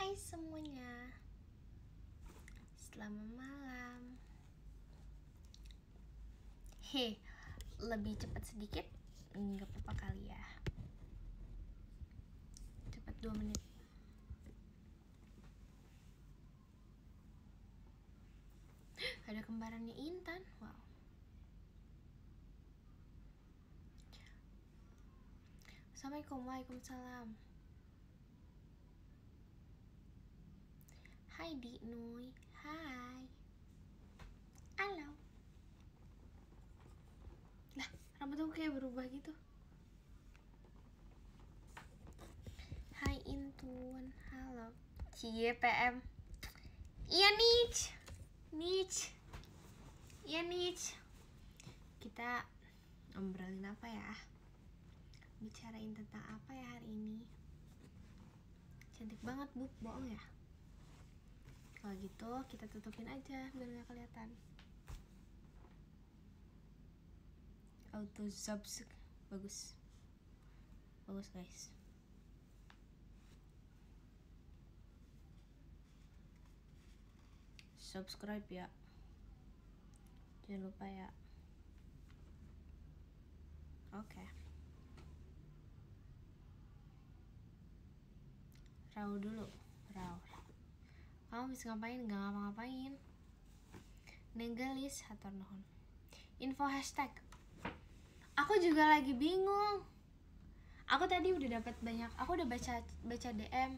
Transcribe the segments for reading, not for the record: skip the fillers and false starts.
Hai semuanya, selamat malam. Lebih cepat sedikit, nggak apa-apa kali ya. Cepat 2 menit. Ada kembarannya Intan, wow. Assalamualaikum, waalaikumsalam. Hai Di Nui, hai. Halo. Lah, rambut aku kayak berubah gitu. Hai Intun, halo. Cie PM. Iya Nich. Iya Nich. Kita ngobrolin apa ya? Bicarain tentang apa ya hari ini? Cantik banget Bu, bohong ya? Kalau gitu kita tutupin aja biar gak kelihatan. Auto bagus guys. Subscribe ya, jangan lupa ya. Oke. Raw dulu. Kamu bisa ngapain? Gak ngapa-ngapain. Nenggelis hatur nuhun. Info hashtag. Aku juga lagi bingung. Aku tadi udah dapat banyak. Aku udah baca DM.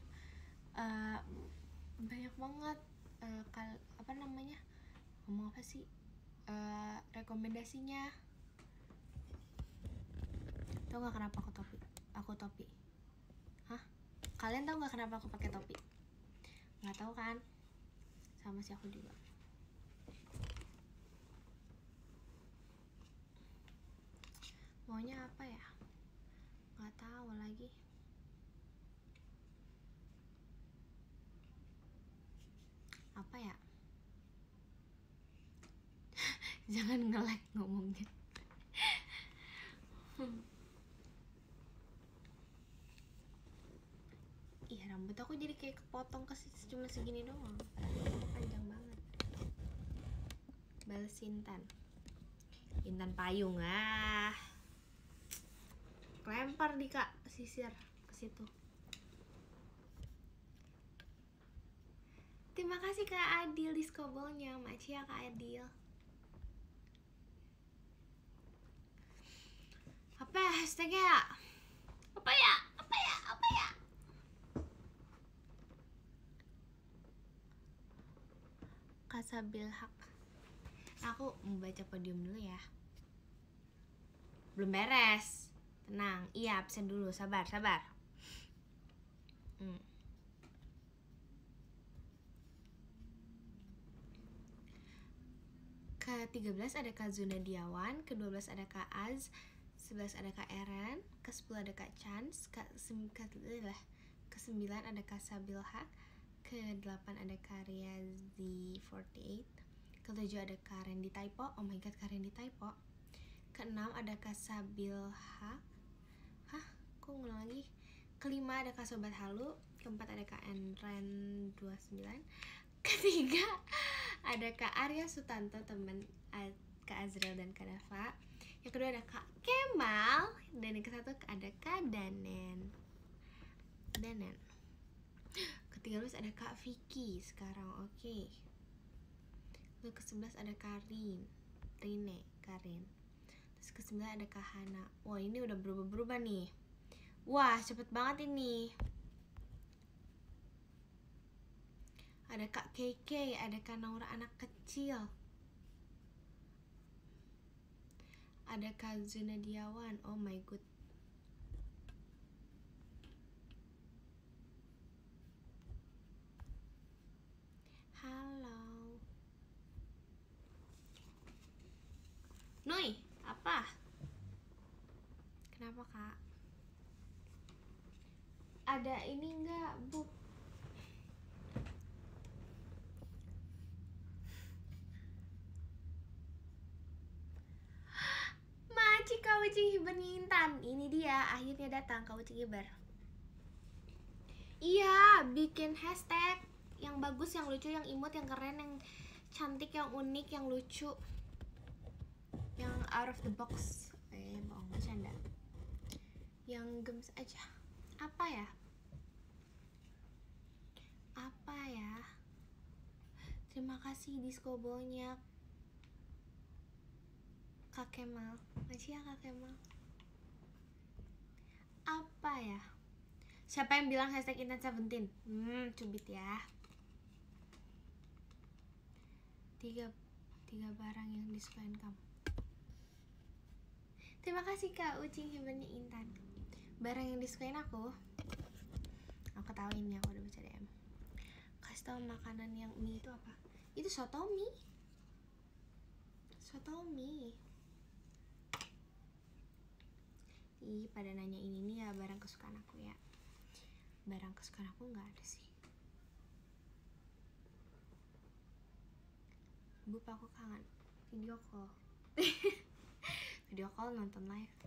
Banyak banget. Apa namanya? Ngomong apa sih? Rekomendasinya. Tau gak kenapa aku topi? Hah? Kalian tau gak kenapa aku pakai topi? Nggak tahu kan? Sama si aku juga. Maunya apa ya? Nggak tahu lagi. Apa ya? Jangan nge-lag ngomongnya. Ih, rambut aku jadi kayak kepotong cuma segini doang. Panjang banget. Balas Intan payung lempar di Kak sisir ke situ. Terima kasih Kak Adil diskobolnya, makasih ya Kak Adil. Apa ya hashtagnya? Apa ya? Kasabil hak. Aku membaca podium dulu ya. Belum beres. Tenang, iya absen dulu, sabar. Ke-13 ada Kak Zunadiawan, ke-12 ada Kak Az, 11 ada Kak Eren, ke-10 ada Kak Chance, ke-9 ada Kak Sabil Haq, ke-8 ada Kak Riazi48, ke-7 ada Kak Randy Typo, oh my god Kak Randy Typo, ke-6 ada Kak Sabil Haq, kok ngulang lagi, ke-5 ada Kak Sobat Halu, ke-4 ada Kak Enren29, ke-3 ada Kak Arya Sutanto, teman Kak Azrael dan Kak Dava. Yang kedua ada Kak Kemal, dan yang ke-1 ada Kak Danen. Ke-13 ada Kak Vicky sekarang, oke. Lalu ke-11 ada Karin. Terus ke-9 ada Kak Hana. Wah, ini udah berubah nih. Wah, cepet banget ini. Ada Kak KK, ada Kak Naura anak kecil, ada Kak Zunadiawan, oh my god. Halo Nui, apa? Kenapa Kak? Ada ini enggak, Bu? Maci Kauci Hiber Intan. Ini dia, akhirnya datang Kauci Hiber. Iya, bikin hashtag yang bagus, yang lucu, yang imut, yang keren, yang cantik, yang unik, yang lucu, yang out of the box. Bohong, bercanda. Yang gemes aja. Apa ya? Terima kasih disco ballnya Kak Kemal. Makasih ya Kak Kemal. Apa ya? Siapa yang bilang hashtag Intan17? Cubit ya. Tiga barang yang disukain kamu. Terima kasih Kak Ucing hebatnya Intan. Barang yang disukain aku tahu ini, aku udah baca DM. Kasih tahu makanan yang mie itu apa? Itu sotomi. Ih, pada nanya ini ya barang kesukaan aku ya. Barang kesukaan aku nggak ada sih. Bub, aku kangen video call. Video call, nonton live,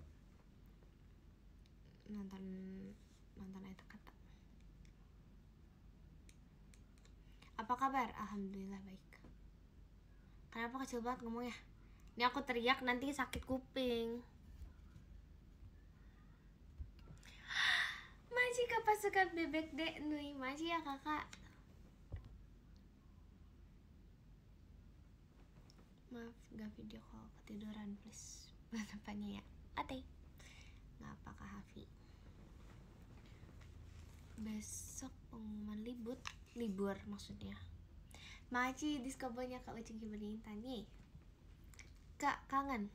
nonton itu kata. Apa kabar? Alhamdulillah baik. Kenapa kecil banget ngomongnya? Ini aku teriak nanti sakit kuping. Masih ke pasukan bebek dek Nui. Masih ya kakak. Maaf gak video call, ketiduran please. Apanya ya? Ate. Gak apa Kak Hafi. Besok pengumuman libur maksudnya. Maci diskobonya Kak Ucing Kiberi Intan. Yeay. Kak kangen.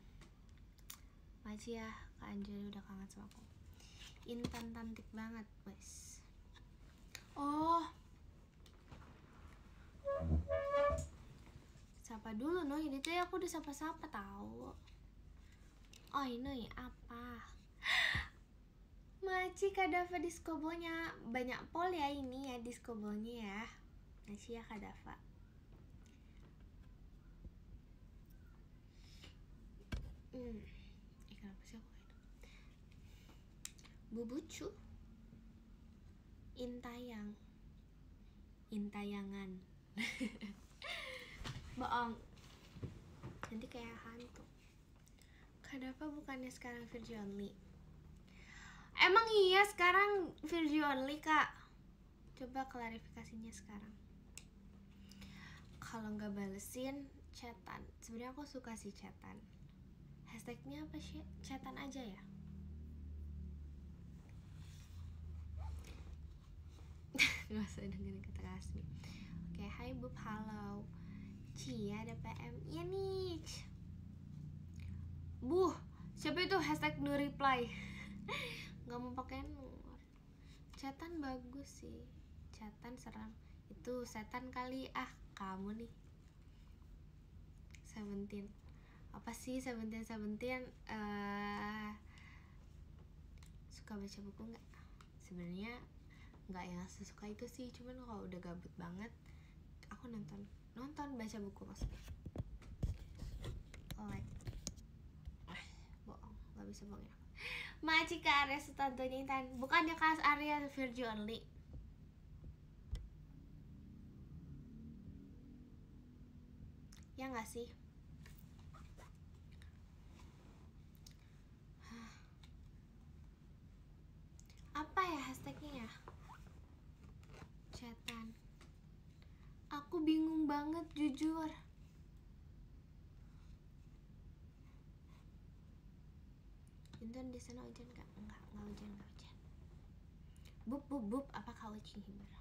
Maci ya, Kak Anjali udah kangen sama aku. Intan cantik banget wes. Oh, sapa dulu Noy, ini tuh aku udah sapa-sapa tahu. Oh ini apa? Maci Kadafa diskobonya banyak pol ya ini ya diskobonya ya. Masih ya Kadafa. Kenapa sih aku kayak Bubucu Intayangan bohong, nanti kayak hantu. Kenapa bukannya sekarang virgin only? Emang iya sekarang virgin only Kak? Coba klarifikasinya sekarang. Kalau nggak balesin chatan, sebenarnya aku suka sih chatan. Hashtagnya apa sih? Chatan aja ya. Gak usah dengerin kata Kasmi. Oke, hai Bub, halo. Cia ada PM. Iya nih. Buh, siapa itu hashtag no reply? Gak mau pakai nur. Chatan bagus sih. Chatan seram. Itu setan kali. Kamu nih. Seventeen. Apa sih Seventeen? Suka baca buku nggak? Sebenarnya nggak yang sesuka itu sih, cuman kalau udah gabut banget aku nonton baca buku maksudnya. Bohong, nggak bisa bohongin aku. Maci ke area setantonya Intan, bukan ya kelas area virgin only. Ya nggak sih? Apa ya hashtagnya ya? Chatan. Aku bingung banget jujur. Intan di sana hujan nggak? Enggak hujan. Bub, apa kau cihimber?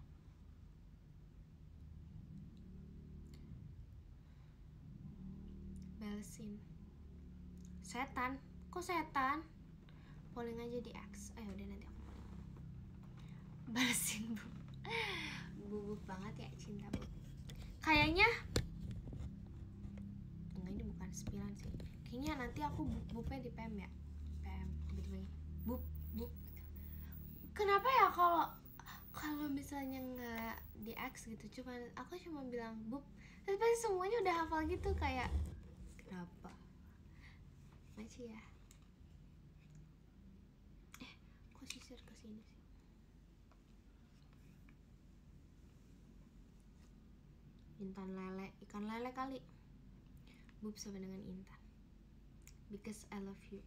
Balesin. Setan? Kok setan? Polling aja di X. Udah nanti aku polling. Balesin Bub. Bubuk banget ya cinta Bub. Kayaknya enggak, ini bukan 9 sih. Kayaknya nanti aku bubnya di PM ya. PM tiba-tiba bub. Kenapa ya kalau misalnya nggak di X gitu, aku cuma bilang bub, tapi semuanya udah hafal gitu kayak kenapa? Masih ya. Kok sisir kesini sih? Intan lele, ikan lele kali. Bub sama dengan Intan. Because I love you.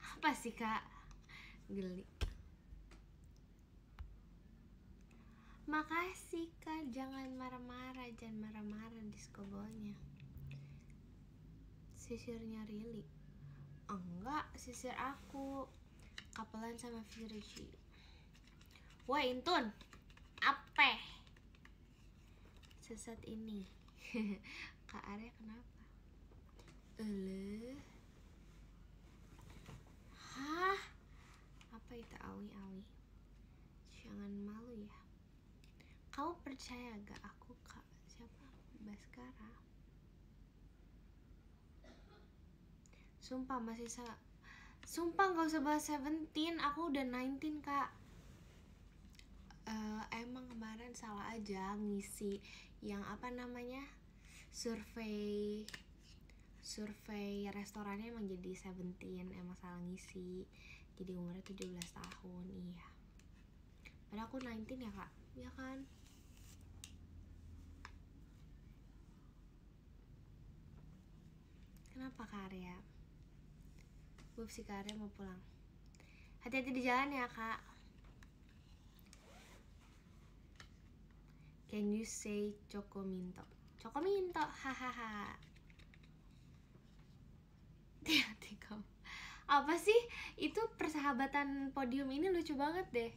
Apa sih kak? Geli. Makasih kak, jangan marah-marah, jangan marah-marah di skobolnya. Sisirnya Rili. Enggak, sisir aku kapelan sama Virgi. Woi Intun, apa? Sesat ini. Kak Arya kenapa? Hah? Apa itu awi-awi? Jangan malu ya. Kamu percaya gak aku kak? Siapa? Baskara. Sumpah masih Sumpah gak usah bahas 17, aku udah 19 kak. Emang kemarin salah aja ngisi yang apa namanya, survei restorannya emang jadi 17, emang salah ngisi, jadi umurnya 17 tahun. Iya, padahal aku 19 ya kak, ya kan? Kenapa Kak Arya? Bub si Kak Arya mau pulang. Hati-hati di jalan ya kak. Can you say Cokominto? Cokominto, hahaha. Hati-hati kamu. Apa sih? Itu persahabatan podium ini lucu banget deh.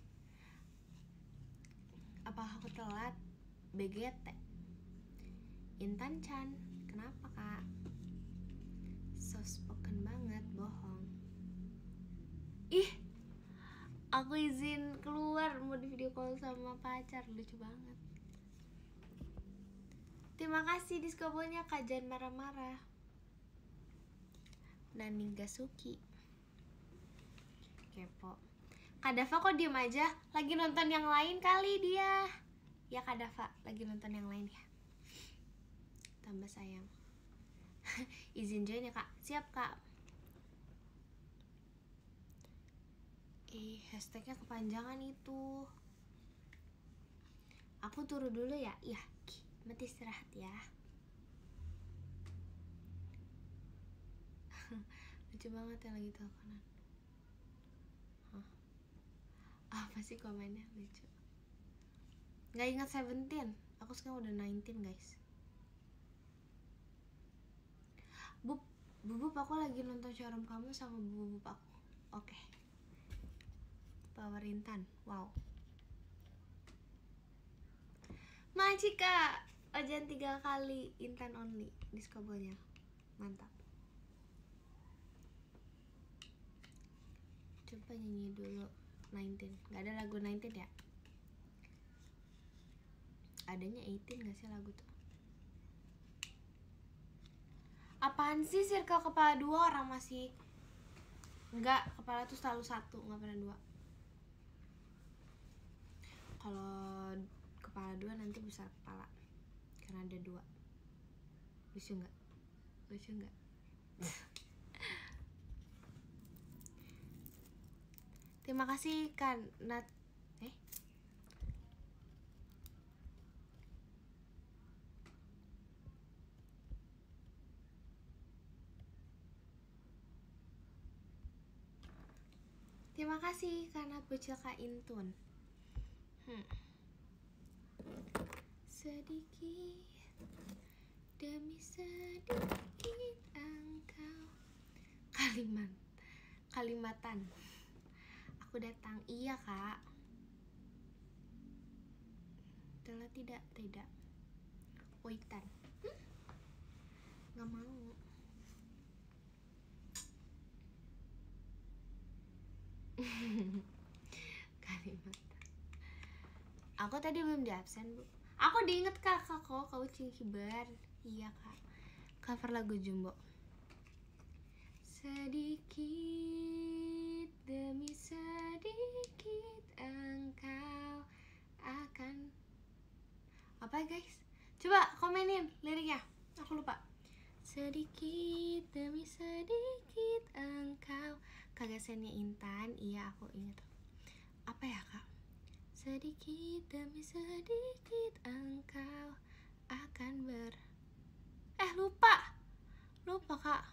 Apa aku telat? BGT. Intan Chan, kenapa kak? So spoken banget, bohong. Ih, aku izin keluar mau di video call sama pacar, lucu banget. Terima kasih diskobolnya kak, jangan marah-marah. Nani Gasuki kepo. Kak Dava kok diem aja? Lagi nonton yang lain kali dia. Ya Kak Dava, lagi nonton yang lain ya. Tambah sayang. Izin join ya kak. Siap kak. Hashtagnya kepanjangan itu. Aku turun dulu ya. Iya, mati istirahat ya. Lucu banget yang lagi teleponan. Apa sih komennya lucu? Gak ingat 17. Aku sekarang udah 19 guys. Bubub aku lagi nonton showroom kamu sama bubub aku. Oke. Power Intan. Wow. Magic kak. Ojan 3 kali. Intan only. Diskobolnya. Mantap. Coba nyanyi dulu 19. Gak ada lagu 19 ya? Adanya 18 gak sih lagu tuh? Apaan sih circle kepala 2, orang masih enggak, kepala tuh selalu 1, gak pernah 2. Kalau kepala 2 nanti besar kepala karena ada 2. Lucu gak? Lucu gak? Terima kasih kan Nat. Terima kasih karena bocil Kak Intun. Sedikit demi sedikit engkau. Kalimatan. Aku datang. Iya kak. Telah tidak. Waitan. Gak mau. Kalimat. Aku tadi belum di absen bu. Aku diinget kakak kok, kau Cingkibar. Iya kak. Cover lagu Jumbo. Sedikit demi sedikit engkau akan. Apa guys? Coba komenin liriknya. Aku lupa. Sedikit demi sedikit engkau. Kagasannya Intan. Iya aku inget. Apa ya kak? Sedikit demi sedikit engkau akan lupa kak.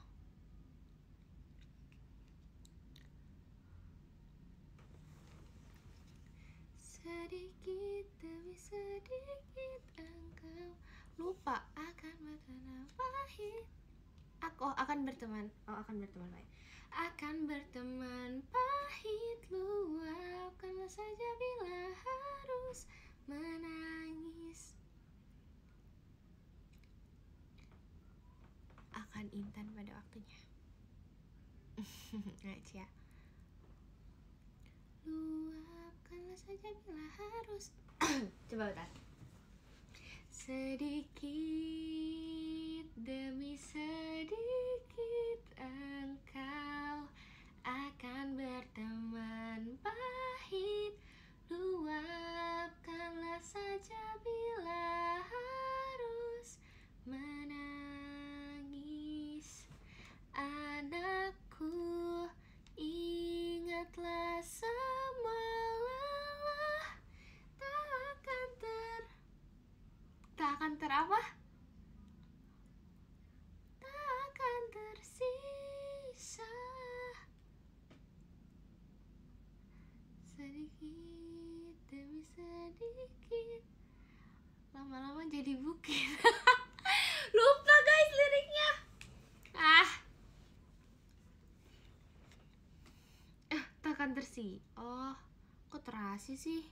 Sedikit demi sedikit engkau lupa akan berteman pahit. Akan berteman baik. Akan berteman pahit, luapkanlah saja bila harus menangis. Akan intan pada waktunya. Ngaca. Luapkanlah saja bila harus. Coba bentar. Sedikit demi sedikit engkau akan berteman pahit, luapkanlah saja bila harus menangis. Anakku, ingatlah semua lelah tak akan tersisa. Sedikit demi sedikit, lama-lama jadi bukit. Lupa guys liriknya. Takkan oh kok terasi sih.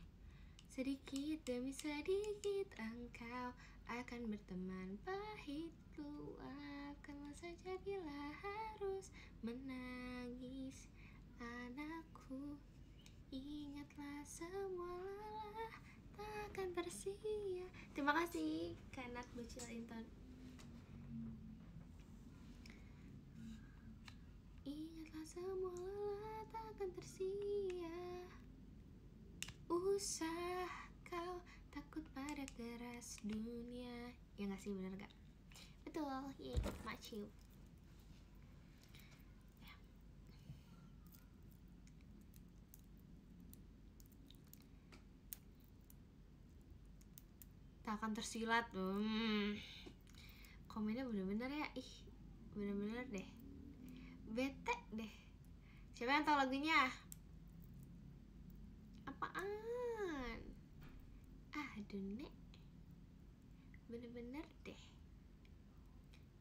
Sedikit demi sedikit engkau akan berteman pahit, luapkanlah saja bila harus menangis. Anakku, ingatlah semua lelah takkan tersia. Terima kasih Kanak Bucil Inton. Ingatlah semua lelah takkan tersia. Usah kau takut pada keras dunia. Ya gak sih, bener gak? Betul, yeah, macu ya. Tak akan tersilat. Komennya bener-bener ya. Bener-bener deh. Bete deh. Siapa yang tahu lagunya? Apaan? Aduh nek, bener-bener deh,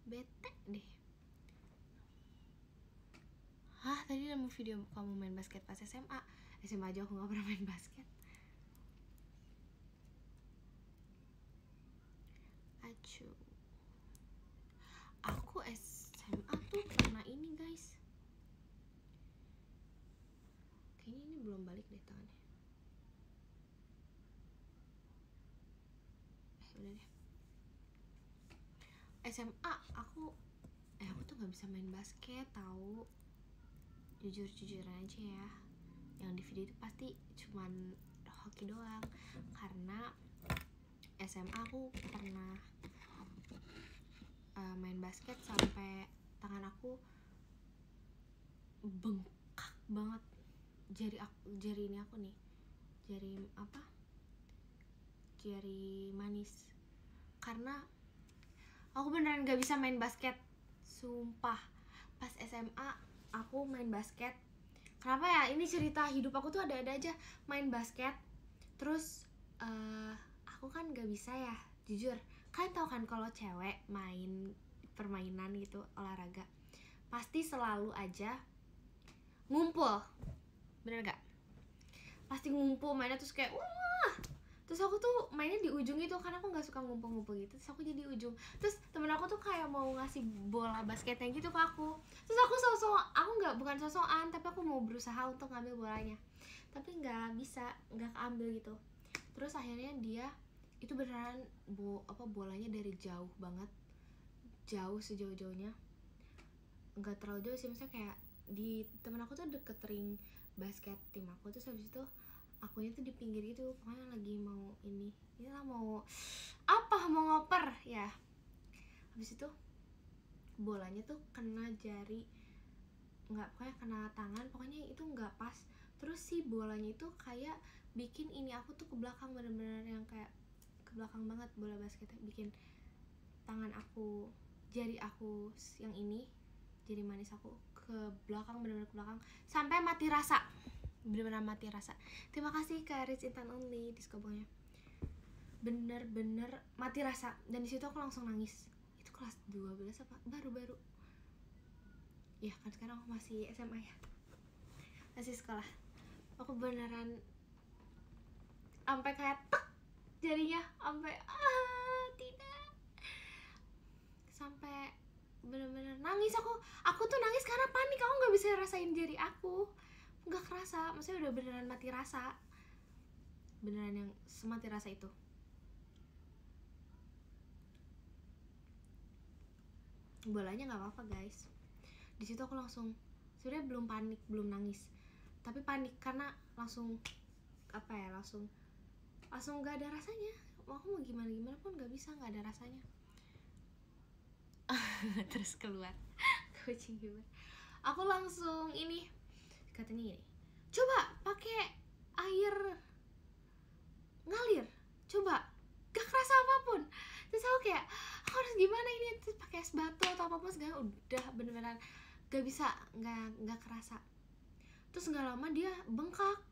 bete deh. Tadi nemu video kamu main basket pas SMA aja aku gak pernah main basket. Acuh, aku SMA tuh pernah ini guys. Kayaknya ini belum balik deh tangannya. Udah deh. SMA aku tuh nggak bisa main basket tahu. Jujur aja ya. Yang di video itu pasti cuman hoki doang. Karena SMA aku pernah main basket sampai tangan aku bengkak banget. Jari ini aku nih. Jari manis. Karena aku beneran gak bisa main basket. Sumpah. Pas SMA aku main basket. Kenapa ya? Ini cerita hidup aku tuh ada-ada aja main basket. Terus aku kan gak bisa ya, jujur. Kalian tau kan kalau cewek main permainan gitu, olahraga, pasti selalu aja ngumpul. Bener gak? Pasti ngumpul mainnya terus kayak wah. Terus aku tuh mainnya di ujung itu karena aku gak suka ngumpul-ngumpul gitu. Terus aku jadi ujung. Terus temen aku tuh kayak mau ngasih bola basketnya gitu ke aku. Terus aku bukan sosokan, tapi aku mau berusaha untuk ngambil bolanya. Tapi gak bisa, gak keambil gitu. Terus akhirnya dia itu beneran bolanya dari jauh banget. Jauh sejauh-jauhnya. Gak terlalu jauh sih, maksudnya kayak di temen aku tuh deket ring basket tim aku. Terus habis itu akunya tuh di pinggir gitu, pokoknya lagi mau mau ngoper ya. Habis itu bolanya tuh kena jari, pokoknya kena tangan, pokoknya itu nggak pas Terus si bolanya itu kayak bikin ini aku tuh ke belakang, bener-bener yang kayak ke belakang banget bola basketnya, bikin tangan aku, jari aku yang ini, jari manis aku ke belakang, bener-bener ke belakang sampai mati rasa, bener-bener mati rasa. Terima kasih Kak Rich Intan Only diskobonya, bener-bener mati rasa. Dan disitu aku langsung nangis. Itu kelas 12 apa baru-baru ya kan, sekarang aku masih SMA ya, masih sekolah. Aku beneran sampai kayak tek jarinya, sampai tidak, sampai bener-bener nangis aku tuh nangis karena panik. Aku nggak bisa rasain jari aku, nggak kerasa, maksudnya udah beneran mati rasa, beneran yang semati rasa itu. Bolanya nggak apa-apa guys. Di situ aku langsung, sebenarnya belum panik, belum nangis, tapi panik karena langsung apa ya, langsung nggak ada rasanya. Aku mau gimana pun nggak bisa, nggak ada rasanya. Terus keluar coaching gimana, aku langsung ini, katanya gini, coba pakai air ngalir, coba, gak kerasa apapun. Terus aku kayak, aku harus gimana ini, terus pakai es batu atau apapun segala, udah bener-bener gak bisa, nggak kerasa. Terus nggak lama dia bengkak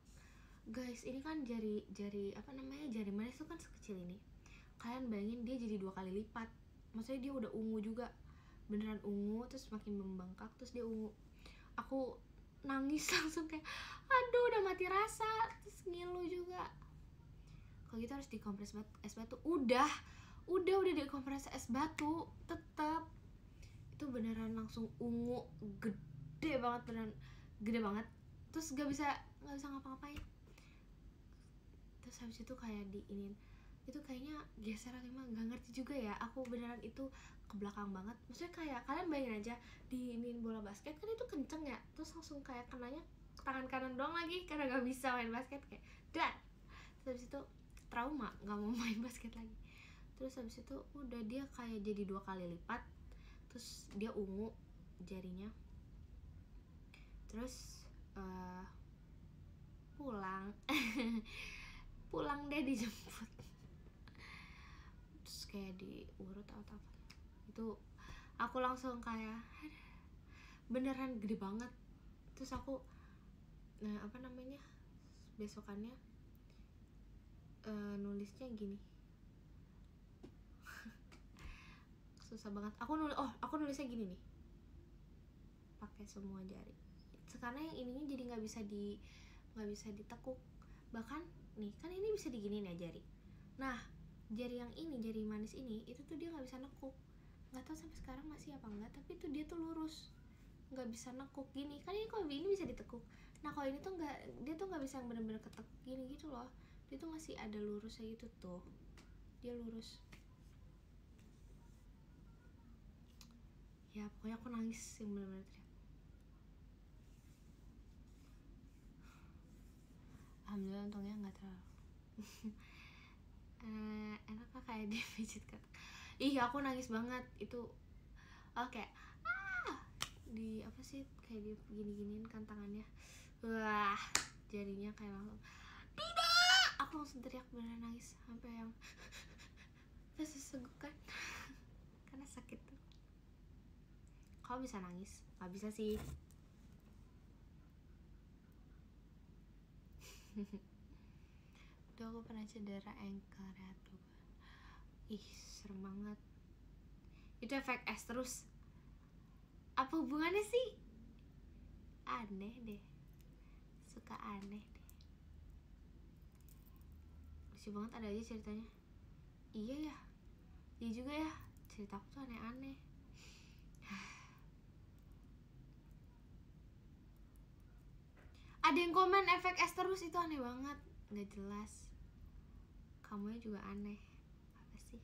guys. Ini kan jari apa namanya, jari manis itu kan sekecil ini, kalian bayangin dia jadi 2 kali lipat, maksudnya dia udah ungu juga, beneran ungu, terus makin membengkak, terus dia ungu. Aku nangis langsung kayak aduh udah mati rasa, terus ngilu juga. Kalau gitu harus dikompres es batu. Udah dikompres es batu, tetap itu beneran langsung ungu, gede banget, beneran gede banget. Terus nggak bisa ngapa-ngapain. Terus habis itu kayak diinin, itu kayaknya geser atau gimana, nggak ngerti juga ya. Aku beneran itu ke belakang banget, maksudnya kayak kalian bayangin aja diinin bola basket kan itu kenceng ya, terus langsung kayak kenanya tangan kanan doang lagi karena nggak bisa main basket, kayak dan terus habis itu trauma, nggak mau main basket lagi. Terus habis itu udah dia kayak jadi 2 kali lipat, terus dia ungu jarinya. Terus pulang deh, dijemput, terus kayak diurut atau apa itu, aku langsung kayak beneran gede banget. Terus aku apa namanya, besokannya nulisnya gini susah banget. Aku nulisnya gini nih, pakai semua jari. Sekarang yang ininya jadi nggak bisa ditekuk. Bahkan nih kan ini bisa diginiin ya jari, nah jari yang ini, jari manis ini, itu tuh dia nggak bisa nekuk. Nggak tahu sampai sekarang masih apa enggak, tapi itu dia tuh lurus, nggak bisa nekuk gini kan. Ini kalau ini bisa ditekuk, nah kalau ini tuh nggak, dia tuh nggak bisa yang bener-bener ketek gini gitu loh. Dia tuh masih ada lurusnya gitu tuh, dia lurus. Ya pokoknya aku nangis yang bener-bener teriak. Alhamdulillah untungnya nggak terlalu enak lah kayak dipijit kan. Aku nangis banget itu. Kayak di apa sih, kayak di gini-giniin kan tangannya, wah jarinya kayak langsung tidak, aku langsung teriak, beneran nangis sampai yang terus sesegukan karena sakit tuh. Kau bisa nangis? Gak bisa sih. Udah, aku pernah cedera ankle ya tuh. Serem banget. Itu efek es terus. Apa hubungannya sih? Aneh deh. Suka aneh deh. Lucu banget, ada aja ceritanya. Iya ya. Iya juga ya. Ceritaku tuh aneh-aneh. Ada yang komen efek es terus, itu aneh banget, nggak jelas. Kamunya juga aneh. Apa sih?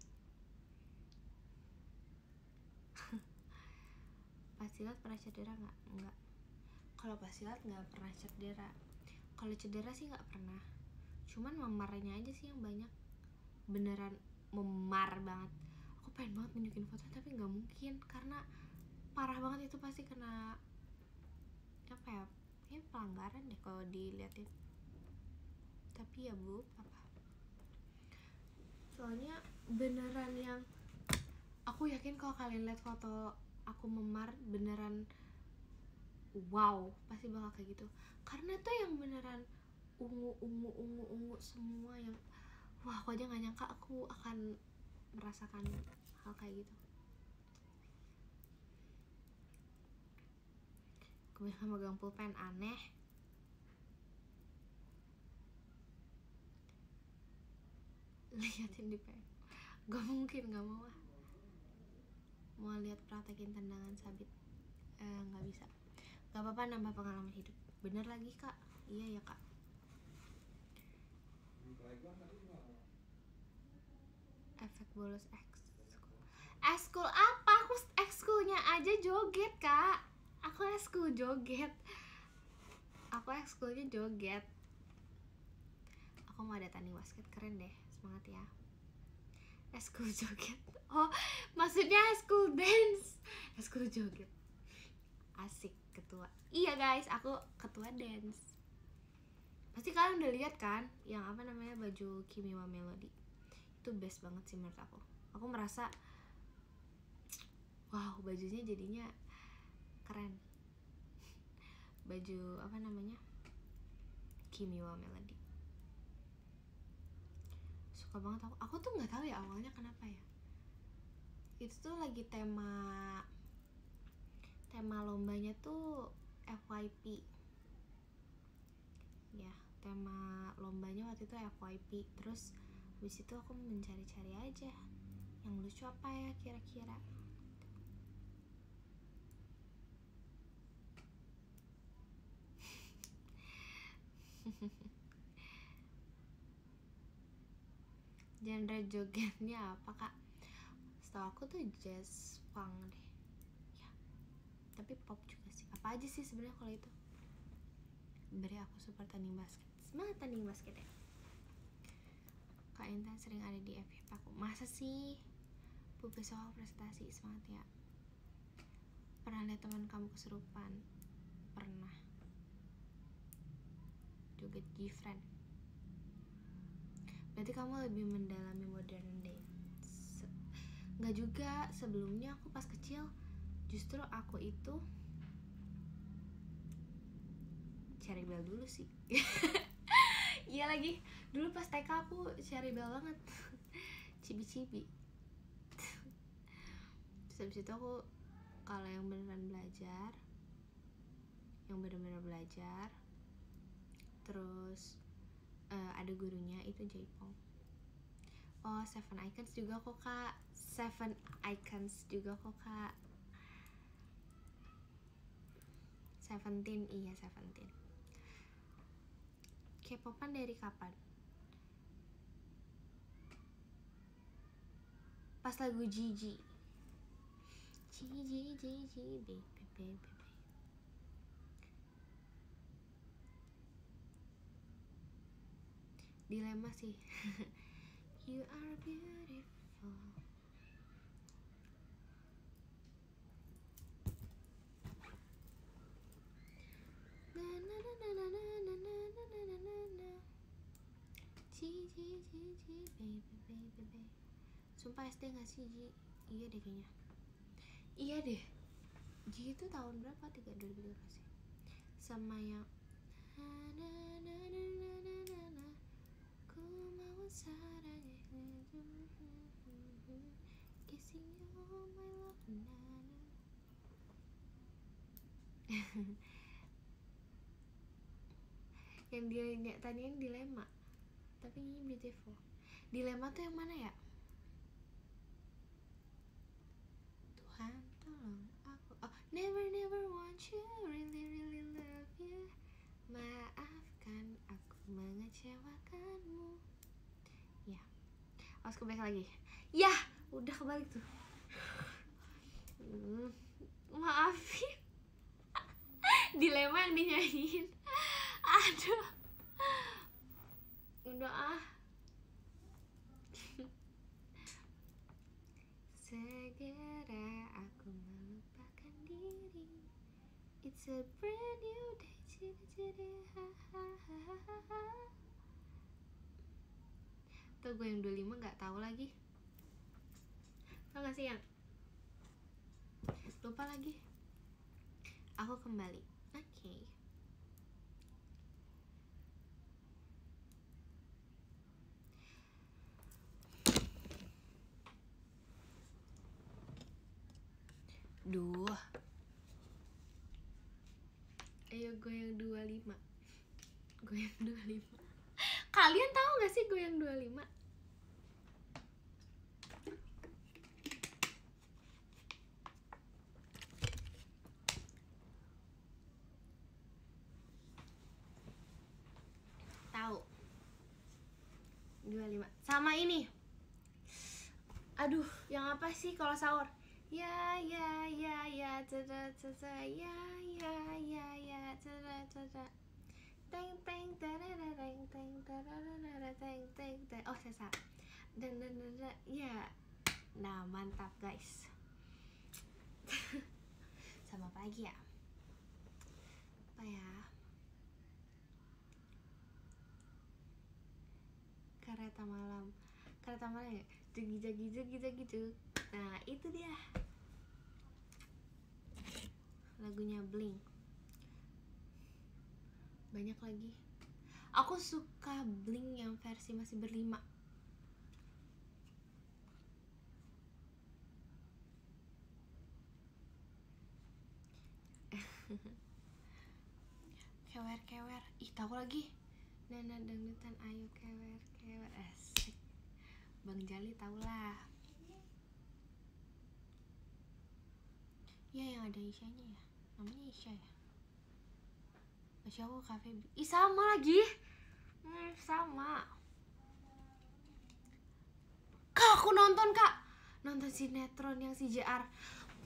Pas silat pernah cedera nggak? Nggak. Kalau pas silat nggak pernah cedera. Kalau cedera sih nggak pernah. Cuman memarnya aja sih yang banyak. Beneran memar banget. Aku pengen banget nunjukin foto tapi nggak mungkin karena parah banget. Itu pasti kena apa ya? Ini pelanggaran deh kalau dilihatin. Tapi ya bu, apa? Soalnya beneran yang aku yakin kalau kalian lihat foto aku memar beneran wow, pasti bakal kayak gitu. Karena tuh yang beneran ungu semua yang wah, aku aja gak nyangka aku akan merasakan hal kayak gitu. Kebanyakan megang pulpen aneh. Liatin di pen. Gak mungkin, gak mau lah. Mau lihat praktekin tendangan sabit, gak bisa. Gak apa-apa, nambah pengalaman hidup. Bener lagi kak, iya ya kak. Efek bolos ekskul apa? Aku ekskulnya aja joget kak. Aku ekskul joget. Aku ekskulnya joget. Aku mau ada tanding basket, keren deh. Semangat ya. Ekskul joget. Oh, maksudnya ekskul dance. Ekskul joget. Asik, ketua. Iya guys, aku ketua dance. Pasti kalian udah lihat kan yang apa namanya baju Kimiwa Melody. Itu best banget sih menurut aku. Aku merasa wow, bajunya jadinya keren. Baju apa namanya? Kimiwa Melody. Suka banget aku. Aku tuh nggak tahu ya awalnya kenapa ya. Itu tuh lagi tema lombanya tuh FYP. Ya, tema lombanya waktu itu FYP. Terus habis itu aku mencari-cari aja yang lucu apa ya kira-kira. Genre jogetnya apa kak? Setahu aku tuh jazz funk deh ya, tapi pop juga sih. Apa aja sih sebenarnya kalau itu. Beri aku super tanding basket. Semangat tanding basket ya. Kak Intan sering ada di FYP aku. Masa sih? Bu, besok aku prestasi, semangat ya. Pernah lihat teman kamu kesurupan? Pernah. Joget Gfriend. Berarti kamu lebih mendalami modern dance. Nggak juga, sebelumnya aku pas kecil justru aku itu Cherry Bell dulu sih. Iya lagi, dulu pas TK aku Cherry Bell banget. Cibi-cibi. Terus habis itu aku kalau yang beneran belajar, yang bener-bener belajar, terus ada gurunya itu J-pop. Oh, Seven Icons juga kok kak. Seven Icons juga kok kak. Seventeen, iya Seventeen. K-popan dari kapan? Pas lagu Gigi. Gigi, baby, baby. Dilema sih. You are beautiful. Na na na na na na na na na na na na. Gigi, baby. Sumpah SD nggak sih Ji? Iya deh kayaknya. Iya deh. Ji itu tahun berapa? 2013 sih. Sama yang na na na na na na na. Ku mau sarangi kissing you my love na na. Yang dia tanyain dilema, tapi ini beautiful. Dilema tuh yang mana ya? Tuhan tolong aku. Oh, never want you, really love you. Maafkan aku mengecewakanmu. Ya, harus kebalik lagi. Ya, udah kebalik tuh. Maafin. Dilema yang dinyanyiin. Aduh. Udah ah. Segera aku melupakan diri. It's a brand new day. Tuh Goyang 25 gak tahu lagi. Tau gak sih yang lupa lagi. Aku kembali. Oke. Duh. Ayo Goyang 25. Goyang 25. Kalian tahu gak sih Goyang 25? Tahu. 25. Sama ini. Aduh, yang apa sih kalau sahur? Ya ya ya ya tada tada ya ya ya ya tada tada teng teng tada teng teng tada teng teng teng. Oh sesa dan ya. Nah mantap guys. Sama apa lagi ya? Apa ya? Kereta malam. Kereta malam ya? Jegi jegi jegi jegi tuh. Nah itu dia lagunya Blink. Banyak lagi. Aku suka Blink yang versi masih berlima. Kewer kewer. Ih tahu lagi. Nana dangdutan ayo kewer kewer. Asik. Bang Jali tau lah. Ya yang ada Isyanya ya. Namanya Isya ya. Masya Allah Cafe. Ih sama lagi. Sama. Kak aku nonton kak. Nonton sinetron yang si JR.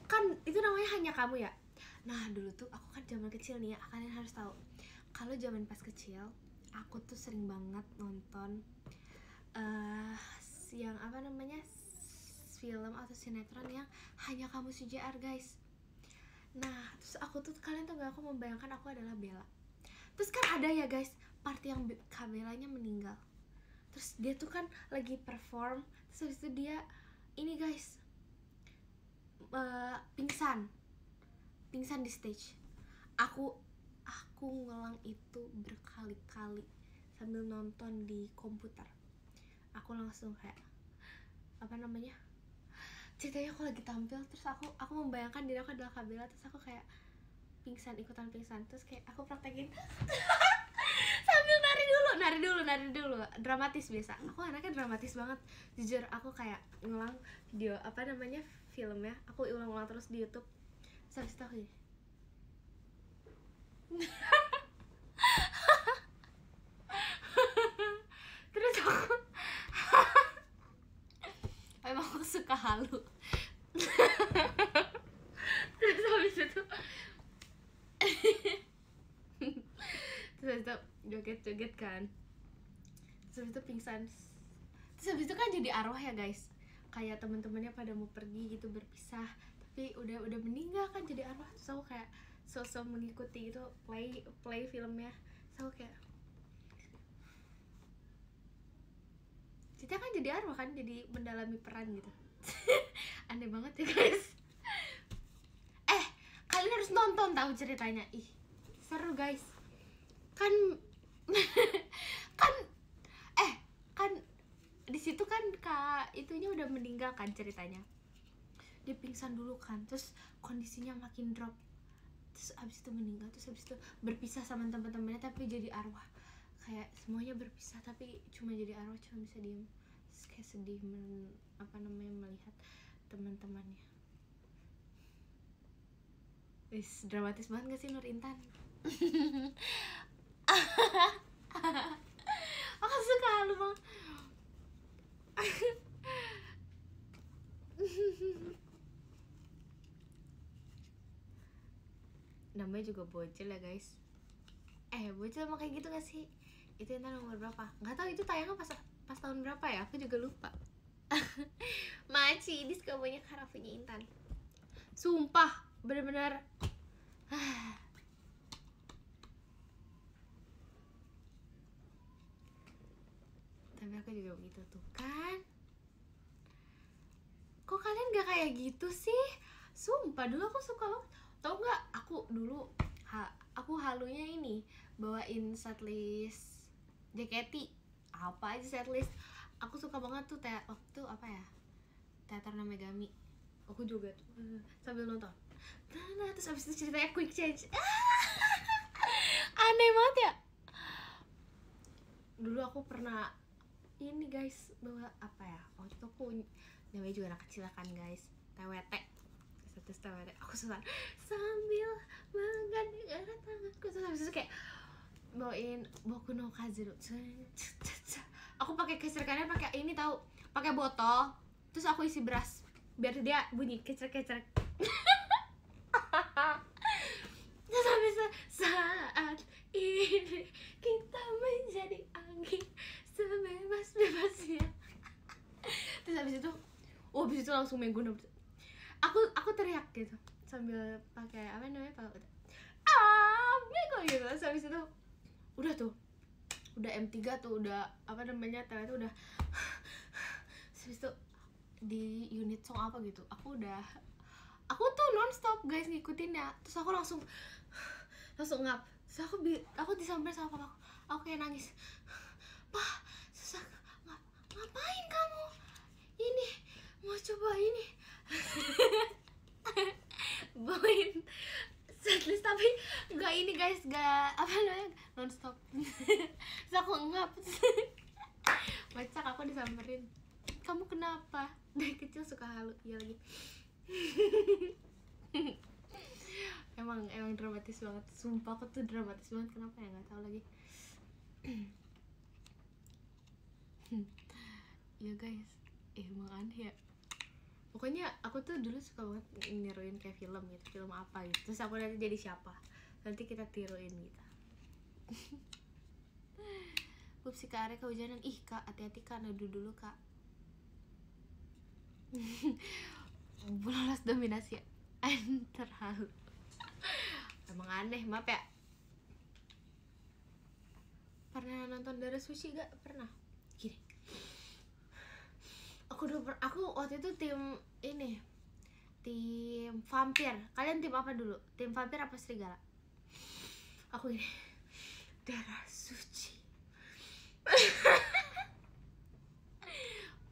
Kan itu namanya Hanya Kamu ya. Nah dulu tuh aku kan zaman kecil nih ya. Kalian harus tahu. Kalau zaman pas kecil aku tuh sering banget nonton yang apa namanya film atau sinetron yang Hanya Kamu si JR guys. Nah terus aku tuh kalian tuh gak, aku membayangkan aku adalah Bella. Terus kan ada ya guys part yang Kak Bellanya meninggal. Terus dia tuh kan lagi perform. Terus habis itu dia ini guys pingsan di stage. Aku ngelang itu berkali-kali sambil nonton di komputer. Aku langsung kayak apa namanya ceritanya aku lagi tampil. Terus aku membayangkan diri aku adalah Kak Bella. Terus aku kayak ikutan pingsan. Terus kayak aku praktekin sambil nari dulu dramatis biasa. Aku anaknya dramatis banget jujur. Aku kayak ngulang video apa namanya filmnya, aku ulang-ulang terus di YouTube. Terus itu aku gini. Terus aku emang aku suka halu. Terus habis itu joget-joget kan. Terus habis itu pingsan. Terus habis itu kan jadi arwah ya guys. Kayak teman-temannya pada mau pergi gitu berpisah, tapi udah meninggal kan jadi arwah. Terus aku kayak sosok mengikuti itu play filmnya. Terus aku kayak kita kan jadi arwah kan, jadi mendalami peran gitu. Aneh banget ya guys. Kalian harus nonton tahu ceritanya. Ih seru guys. Kan kan di situ kan kak itunya udah meninggal kan ceritanya. Dia pingsan dulu kan, terus kondisinya makin drop. Terus abis itu meninggal, terus abis itu berpisah sama teman-temannya tapi jadi arwah. Kayak semuanya berpisah tapi cuma jadi arwah, cuma bisa diem. Terus kayak sedih melihat teman-temannya. Dramatis banget gak sih Nur Intan? Aku suka halu banget. Namanya juga bocil ya guys. Bocil emang kayak gitu gak sih? Itu Intan nomor berapa? Gak tahu itu tayangnya pas tahun berapa ya? Aku juga lupa. Maci, ini suka banyak harapannya Intan. Sumpah, bener-bener juga begitu tuh kan. Kok kalian gak kayak gitu sih? Sumpah dulu aku suka banget. Tau gak, aku dulu aku halunya ini bawain setlist JKT, apa aja setlist. Aku suka banget tuh waktu apa ya, Teater Namegami. Aku juga tuh sambil nonton. Nah, terus abis itu ceritanya quick change. Aneh banget ya. Dulu aku pernah ini guys, bawa apa ya, waktu itu aku namanya juga anak kecil kan guys, TWT, status TWT. Aku suka sambil menggandengan tanganku, terus habis itu kayak bawain Boku no Kazero. Aku pakai kecerkannya pakai ini tahu, pakai botol, terus aku isi beras biar dia bunyi kecer-kecer. Terus habis itu, saat ini kita menjadi angin sebebas-bebasnya. Terus habis itu langsung main gunung. Aku teriak gitu sambil pakai apa namanya, pakai bego gitu. Terus habis itu udah M3 tuh, udah apa namanya, itu udah. Habis itu di unit song apa gitu, aku tuh nonstop guys ngikutinnya. Terus aku langsung ngap. Terus aku disamperin sama papa aku kayak nangis. "Pak, susah ngapain kamu? Ini mau coba ini." Bawain setlist tapi nggak ini guys, nggak apa namanya, nonstop. Terus aku ngap. Bacak, aku disamperin. "Kamu kenapa? Dari kecil suka halu." Iya lagi. emang dramatis banget, sumpah aku tuh dramatis banget, kenapa ya, nggak tahu lagi. Ya guys, emang aneh ya. Pokoknya aku tuh dulu suka banget niruin kayak film gitu, film apa gitu, terus aku nanti jadi siapa, nanti kita tiruin gitu. Upsi Kak Are kehujanan. Ih Kak, hati-hati Kak, neduh dulu Kak. Lolos dominasi terhalu. Emang aneh, maaf ya. Pernah nonton Dara Sushi gak? Pernah. Gini, aku waktu itu tim vampir. Kalian tim apa dulu? Tim vampir apa serigala? Aku gini, Dara Suci.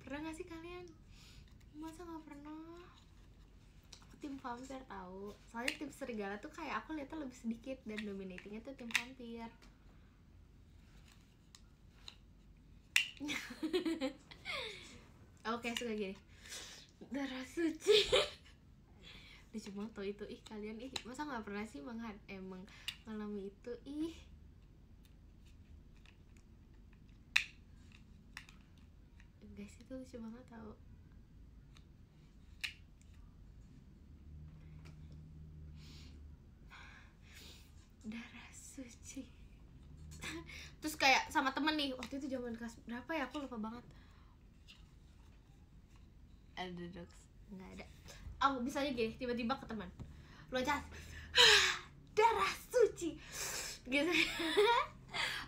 Pernah gak sih kalian? Masa gak pernah? Aku tim vampir tahu. Soalnya tim serigala tuh kayak aku lihatnya lebih sedikit, dan dominatingnya tuh tim vampir. Oke, suka gini, Dara Suci. Dia cuma tau itu. Ih kalian, masa nggak pernah sih emang mengalami itu. Guys, itu lucu banget tau. Dara Suci. Terus kayak sama temen nih, waktu itu zaman kelas berapa ya, aku lupa banget. Ada dogs? Nggak ada. Oh, misalnya gini, tiba-tiba ke teman, loncat, Dara Suci gitu.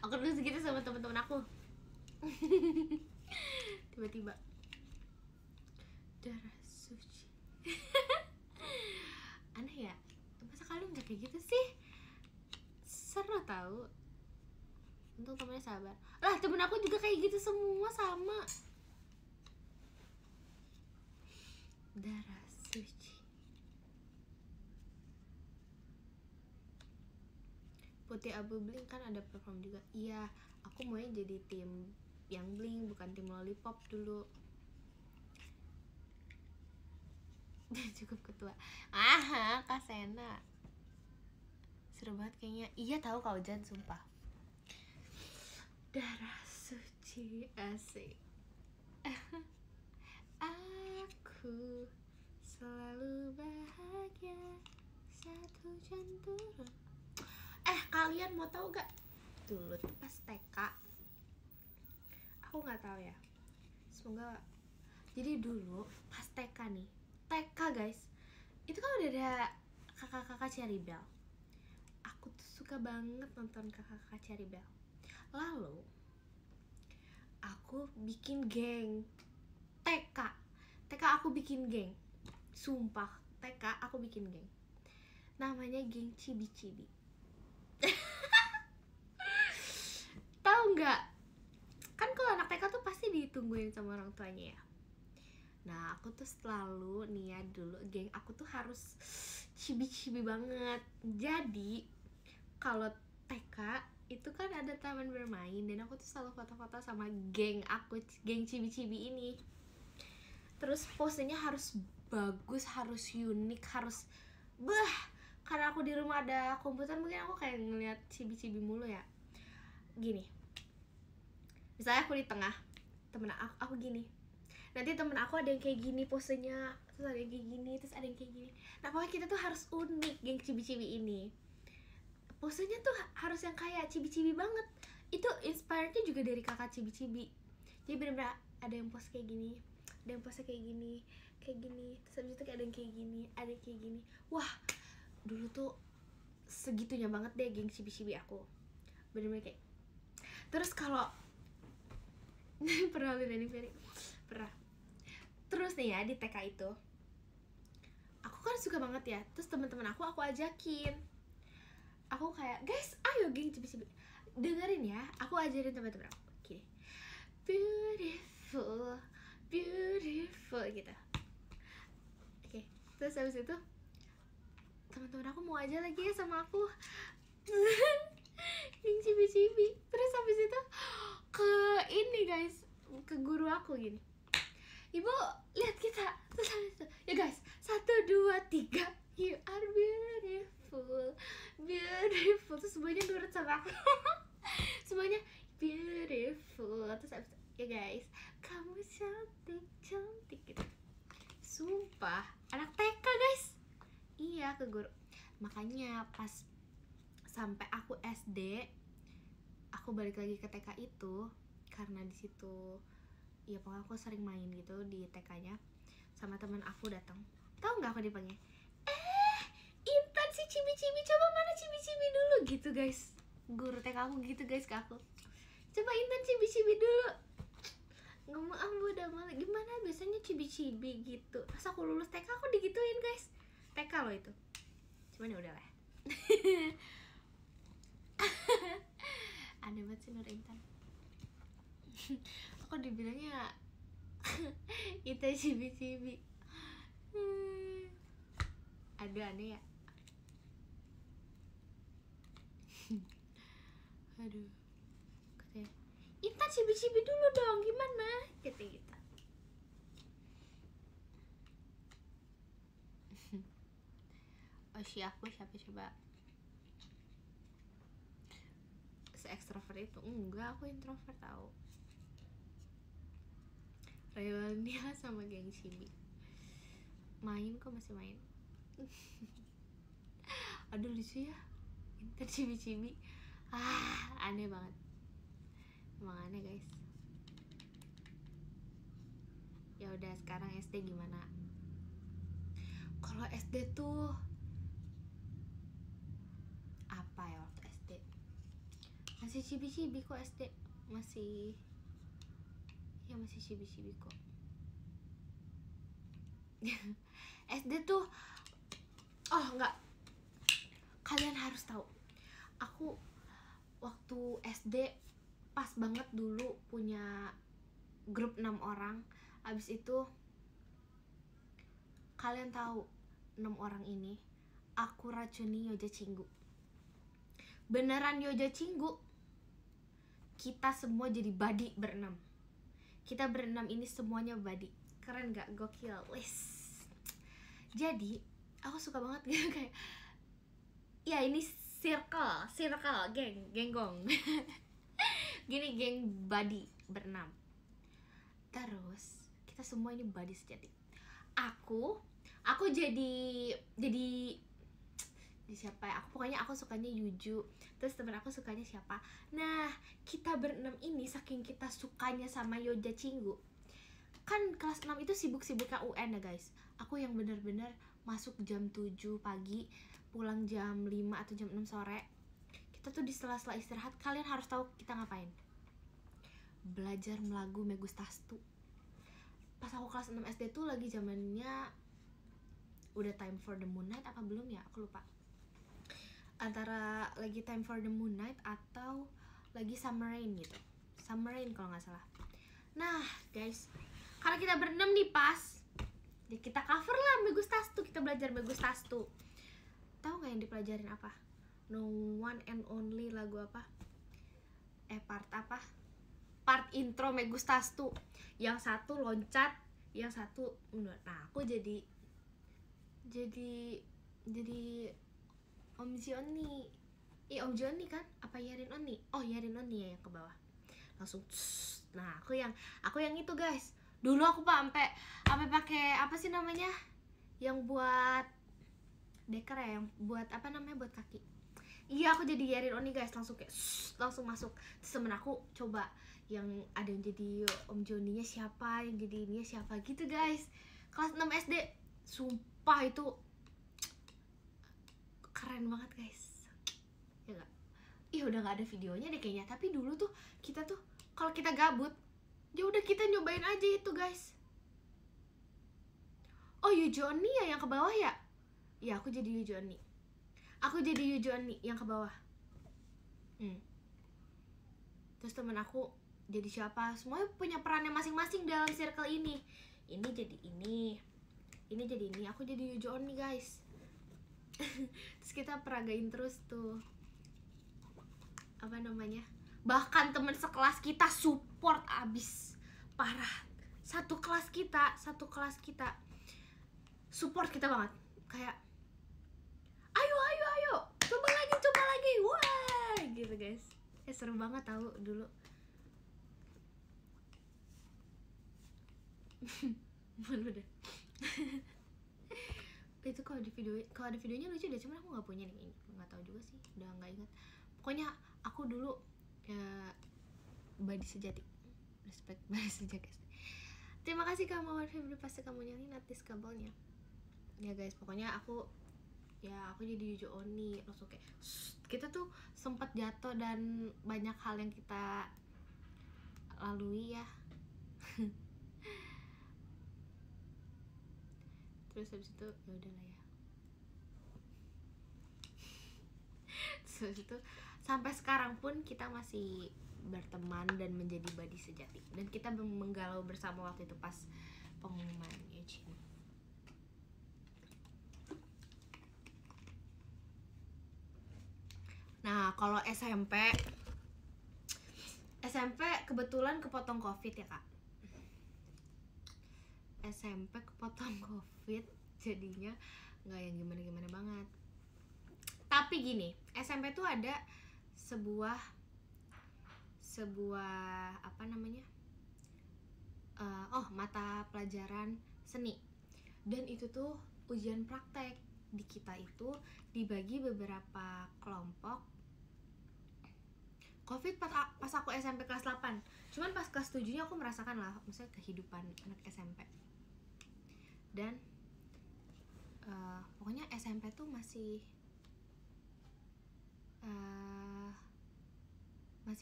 Aku dulu segitu sama teman-teman aku. Tiba-tiba Dara Suci. Aneh ya, masa kalian nggak kayak gitu sih? Seru tahu. Untung temennya sabar. Lah, temen aku juga kayak gitu semua, sama. Dara Suci. Putih Abu Bling kan ada perform juga. Iya, aku maunya jadi tim yang Bling, bukan tim Lollipop dulu. Cukup ketua. Kak Sena. Seru banget kayaknya. Iya tahu Kak Ujan, sumpah. Dara Suci, asik. Aku selalu bahagia saat hujan turun. Kalian mau tahu gak? Dulu tuh pas TK, aku nggak tahu ya, semoga. Jadi dulu pas TK nih, TK guys, itu kan udah ada kakak-kakak Cherry Bell. Aku tuh suka banget nonton kakak-kakak Cherry Bell. Lalu aku bikin geng. TK aku bikin geng, sumpah. TK aku bikin geng, namanya geng Cibi-Cibi. Tahu nggak? Kan kalau anak TK tuh pasti ditungguin sama orang tuanya ya. Nah aku tuh selalu nih ya, dulu geng aku tuh harus cibi-cibi banget. Jadi kalau TK itu kan ada taman bermain, dan aku tuh selalu foto-foto sama geng aku, geng cibi-cibi ini. Terus posenya harus bagus, harus unik, harus karena aku di rumah ada komputer, mungkin aku kayak ngeliat cibi-cibi mulu ya. Gini, misalnya aku di tengah, temen aku gini, nanti temen aku ada yang kayak gini posenya, terus ada yang kayak gini, terus ada yang kayak gini. Nah pokoknya kita tuh harus unik, geng cibi-cibi ini. Posenya tuh harus yang kayak cibi-cibi banget. Itu inspirednya juga dari kakak cibi-cibi. Jadi bener-bener ada yang pose kayak gini, ada yang pose kayak gini, terus habis itu kayak ada yang kayak gini, ada yang kayak gini. Wah, dulu tuh segitunya banget deh geng cibi-cibi aku, bener-bener kayak. Terus kalau pernah lihat Ferry? Pernah. Terus nih ya, di TK itu aku kan suka banget ya, terus teman-teman aku ajakin, aku kayak, guys ayo geng cibi-cibi, dengerin ya, aku ajarin teman-teman aku gini, beautiful, beautiful gitu. Oke, terus habis itu teman-teman aku mau aja lagi ya sama aku geng cibi-cibi. Terus habis itu ke ini guys, ke guru aku gini, ibu lihat kita, terus habis itu ya guys, 1, 2, 3, you are beautiful, beautiful. Terus semuanya nurut sama aku semuanya beautiful. Terus habis itu, ya guys, kamu cantik, cantik gitu. Sumpah, anak TK guys. Iya, ke guru. Makanya pas sampai aku SD, aku balik lagi ke TK itu karena di situ ya pokoknya aku sering main gitu di TK-nya, sama teman aku datang. Tahu nggak aku dipanggil? Intan si cibi-cibi, coba mana cibi-cibi dulu gitu guys. Guru TK aku gitu guys ke aku. Coba Intan cibi-cibi dulu. Nggak mau, udah malah gimana biasanya cibi-cibi gitu. Pas aku lulus TK aku digituin guys. TK loh itu. Cuman ya udahlah. Aneh banget sih Nur Intan. Aku dibilangnya Intan cibi-cibi. Aduh aneh ya. Aduh, katanya Intan cibi-cibi dulu dong, gimana? Kata gitu. Oh siapa coba? Se-extrovert itu? Enggak, aku introvert tau. Rayuannya sama geng cibi main kok, masih main. Aduh lucu ya, Intan cibi-cibi. Aneh banget. Emang aneh guys. Ya udah, sekarang SD gimana? Kalau SD tuh apa ya waktu SD? Masih cibi-cibi kok SD. Masih cibi-cibi kok. SD tuh, oh enggak, kalian harus tahu, aku waktu SD pas banget dulu punya grup 6 orang. Abis itu kalian tahu 6 orang ini aku racuni Yoja Cinggu. Beneran Yoja Cinggu. Kita semua jadi buddy berenam. Kita berenam ini semuanya buddy. Keren gak? Gokil. Wes. Jadi aku suka banget gitu kayak, ya ini circle genggong gini, geng buddy berenam. Terus kita semua ini buddy sejati. Aku jadi siapa ya? Aku sukanya Yuju. Terus temen aku sukanya siapa? Nah, kita berenam ini saking kita sukanya sama Yoja Cinggu. Kan kelas 6 itu sibuk-sibuknya UN ya guys. Aku yang bener-bener masuk jam 7 pagi, pulang jam 5 atau jam 6 sore. Kita tuh di sela-sela istirahat, kalian harus tahu kita ngapain. belajar melagu Me Gustas Tu. Pas aku kelas 6 SD tuh lagi zamannya udah Time for the Moon Night apa belum ya, aku lupa. Antara lagi Time for the Moon Night atau lagi Summer Rain gitu. Summer Rain kalau nggak salah. Nah guys, karena kita berenam nih pas, ya kita cover lah Me Gustas Tu, kita belajar Me Gustas Tu. Tahu nggak yang dipelajarin apa? No One and Only, lagu apa? Part intro Me Gustas Tu. Yang satu loncat, yang satu mundur. Nah aku jadi Om Joni. Om Joni kan? Apa Yarin Oni? Oh Yarin Oni ya yang ke bawah. Langsung nah aku yang itu guys. Dulu aku sampai pakai apa sih namanya? Yang buat deker ya, yang buat apa namanya, buat kaki. Iya aku jadi Yarin Oni guys, langsung kayak langsung masuk. Terus temen aku coba yang ada yang jadi Om Joninya siapa, yang jadi ininya siapa gitu guys. Kelas 6 SD, sumpah itu keren banget guys. Ya gak? Ih udah gak ada videonya deh kayaknya. Tapi dulu tuh kita tuh kalau kita gabut, ya udah kita nyobain aja itu guys. Oh Yu Joni ya yang ke bawah ya? Ya aku jadi Yu Joni. Aku jadi Yu Joni yang ke bawah. Terus temen aku jadi siapa? Semuanya punya perannya masing-masing dalam circle ini. Ini jadi ini jadi ini. Aku jadi Yu Joni guys. Terus kita peragain terus tuh apa namanya, bahkan temen sekelas kita support abis, parah. Satu kelas kita support kita banget, kayak ayo coba lagi wah gitu guys. Seru banget tahu dulu. Malu deh. Itu kalau di videonya lucu deh, cuman aku nggak punya nih, nggak tahu juga sih, udah nggak ingat. Pokoknya aku dulu ya body sejati, respect body sejati. Terima kasih kamu Febri, pasti kamu nyalin notis kabelnya ya guys. Pokoknya aku jadi Yu Joni, langsung kayak kita tuh sempat jatuh dan banyak hal yang kita lalui ya. Terus habis itu ya udahlah ya. Terus habis itu sampai sekarang pun kita masih berteman dan menjadi body sejati, dan kita menggalau bersama waktu itu pas pengumuman Eugene. Nah kalau SMP kebetulan kepotong COVID ya kak. SMP kepotong COVID, jadinya nggak yang gimana-gimana banget. Tapi gini, SMP tuh ada sebuah apa namanya, mata pelajaran seni, dan itu tuh ujian praktek. Di kita itu dibagi beberapa kelompok. COVID pas aku SMP kelas 8, cuman pas kelas 7 nya aku merasakan lah maksudnya kehidupan anak SMP. Dan pokoknya SMP tuh masih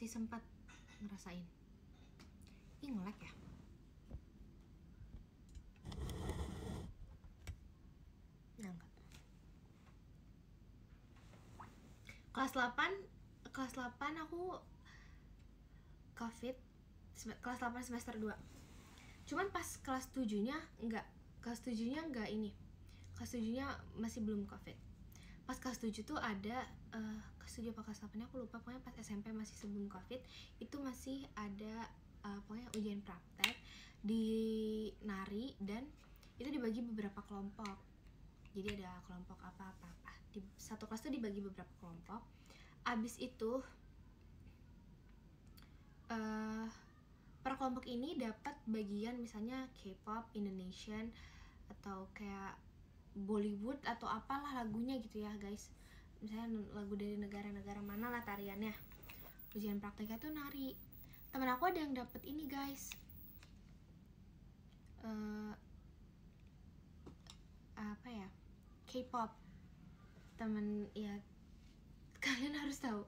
sempat ngerasain. Ih nge-lag ya. Nah, enggak. Kelas 8 aku COVID, kelas 8 semester 2. Cuman pas kelas 7-nya enggak. Kelas 7-nya enggak ini. Kelas 7-nya masih belum COVID. Pas kelas 7 tuh ada kelas 7 apa kelas 8-nya aku lupa. Pokoknya pas SMP masih sebelum COVID, itu masih ada pokoknya ujian praktek di nari, dan itu dibagi beberapa kelompok. Jadi ada kelompok apa. Di satu kelas tuh dibagi beberapa kelompok. Abis itu per kelompok ini dapat bagian misalnya K-pop, Indonesian, atau kayak Bollywood atau apalah lagunya gitu ya guys. Misalnya lagu dari negara-negara mana lah tariannya. Ujian prakteknya tuh nari. Temen aku ada yang dapet ini guys, apa ya, K-pop. Temen ya, kalian harus tahu,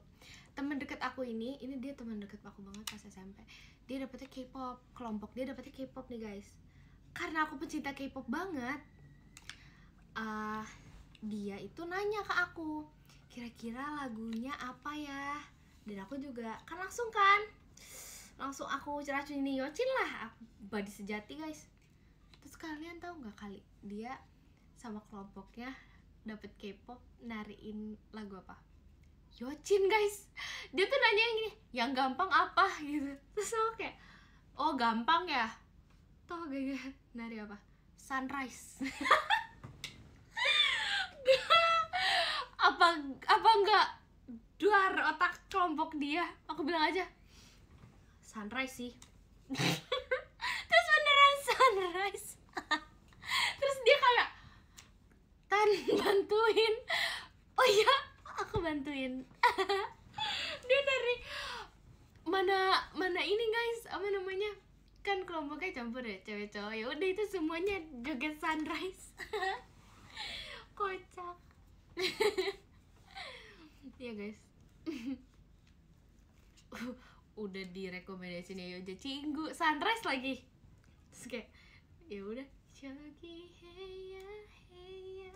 teman dekat aku ini dia teman dekat aku banget pas SMP. Dia dapetnya K-pop, kelompok dia dapetnya K-pop nih guys. Karena aku pecinta K-pop banget, dia itu nanya ke aku, kira-kira lagunya apa ya? Dan aku juga kan langsung aku racunin Yochin lah, aku body sejati guys. Terus kalian tahu nggak kali dia sama kelompoknya dapet K-pop nariin lagu apa? Yochin guys. Dia tuh nanya gini, yang gampang apa gitu. Terus aku kayak, oh gampang ya. Tau gak nari apa? Sunrise. apa enggak duar otak kelompok dia. Aku bilang aja Sunrise sih. Terus beneran Sunrise. Terus dia kayak, Tan bantuin. Oh iya, aku bantuin. Dia dari mana ini guys, apa namanya, kan kelompoknya campur ya, cewek cowok. Ya udah itu semuanya joget Sunrise. Kocak. Ya guys. Udah direkomendasiin ya udah Cinggu Sunrise lagi. Terus kayak ya udah Jogi heya heya.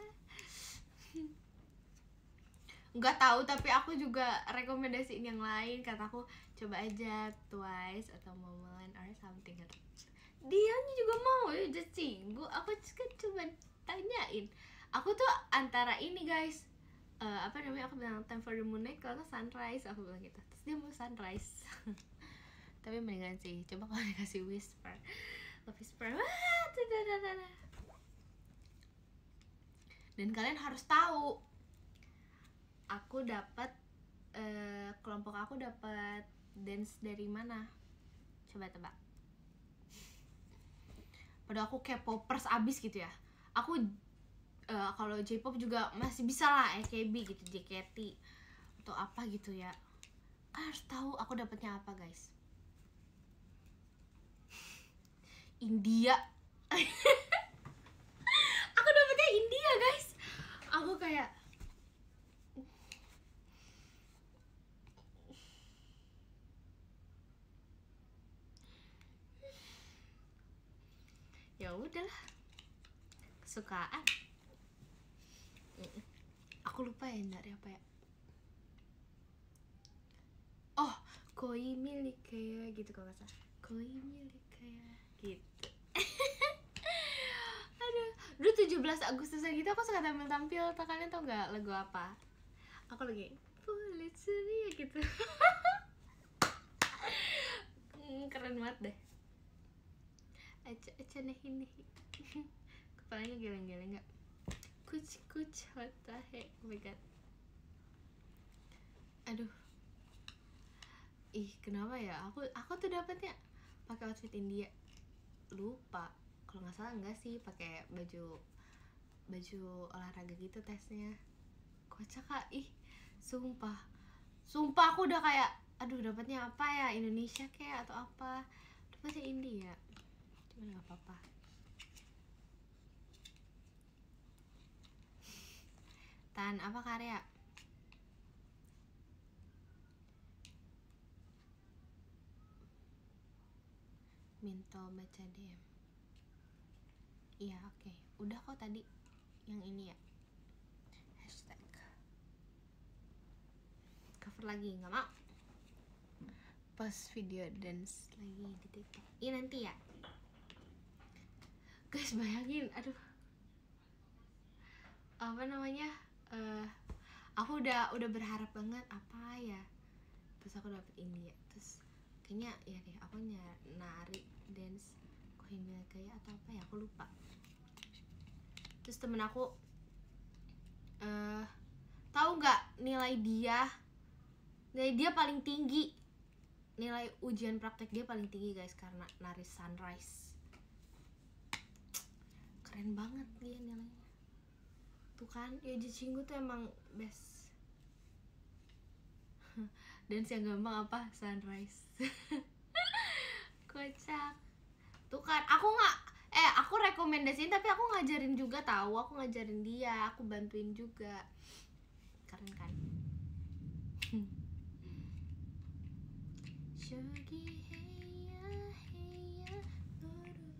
Nggak tahu, tapi aku juga rekomendasiin yang lain. Kataku coba aja Twice atau Momoland or something. Dia juga mau ya udah Cinggu. Aku juga coba tanyain. Aku tuh antara ini guys, apa namanya, aku bilang Time for the Moon Night kalau Sunrise, aku bilang gitu. Terus dia mau Sunrise. Tapi mendingan sih, coba kalau dikasih Whisper, Love Whisper. Dan kalian harus tahu, aku dapat kelompok aku dapat dance dari mana? Coba tebak. Padahal aku K-popers abis gitu ya. Aku kalau J-pop juga masih bisa lah, AKB gitu, JKT atau apa gitu ya. Kan harus tahu aku dapetnya apa guys. India. Aku dapetnya India guys. Aku kayak ya udahlah, kesukaan. Aku lupa ya dari apa ya. Oh, koi milik kayak gitu kalau nggak salah. Koi milik kayak gitu. Aduh, dulu 17 Agustusan gitu aku suka tampil-tampil. Kalian tau nggak lagu apa? Aku lagi Bulit Surya gitu. Keren banget deh. Aca nih ini. Kepalanya geleng-geleng nggak? Kuch hota he. Oh my god. Aduh. Ih, kenapa ya? Aku tuh dapetnya pakai outfit India. Lupa. Kalau nggak salah enggak sih, pakai baju olahraga gitu tesnya. Kocak kak. Ih, sumpah aku udah kayak, aduh dapetnya apa ya, Indonesia kayak atau apa. Dapetnya India. Cuma nggak apa-apa. Tan apa karya? Minto baca DM. Iya oke. Udah kok tadi yang ini ya. Hashtag cover lagi, nggak mau. Post video dance lagi di TikTok. Iya nanti ya. Guys bayangin, aduh. Apa namanya? Aku udah berharap banget apa ya. Terus aku dapet India. Terus kayaknya ya deh aku nari dance Kohimil kayak atau apa ya, aku lupa. Terus temen aku tahu nggak nilai dia paling tinggi, nilai ujian praktek dia paling tinggi guys karena nari Sunrise. Keren banget dia nilainya tuh kan. Ya Jicinggu tuh emang best. Dance yang gampang apa? Sunrise. Kocak tuh kan. Aku rekomendasiin tapi aku ngajarin juga tahu. Aku ngajarin dia, aku bantuin juga. Keren kan. 저기 해야 너를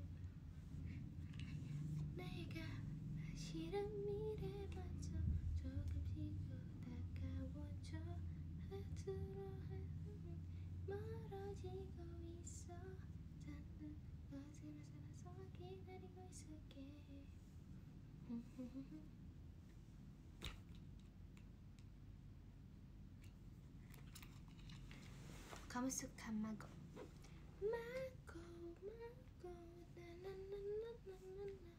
내가 실은 미래마저 조금씩 다가워져 하트로 멀어지고 있어 닿는 것을 살아서 기다리고 있을게 Kamu suka mago? Mago, mago, na na na na na na na.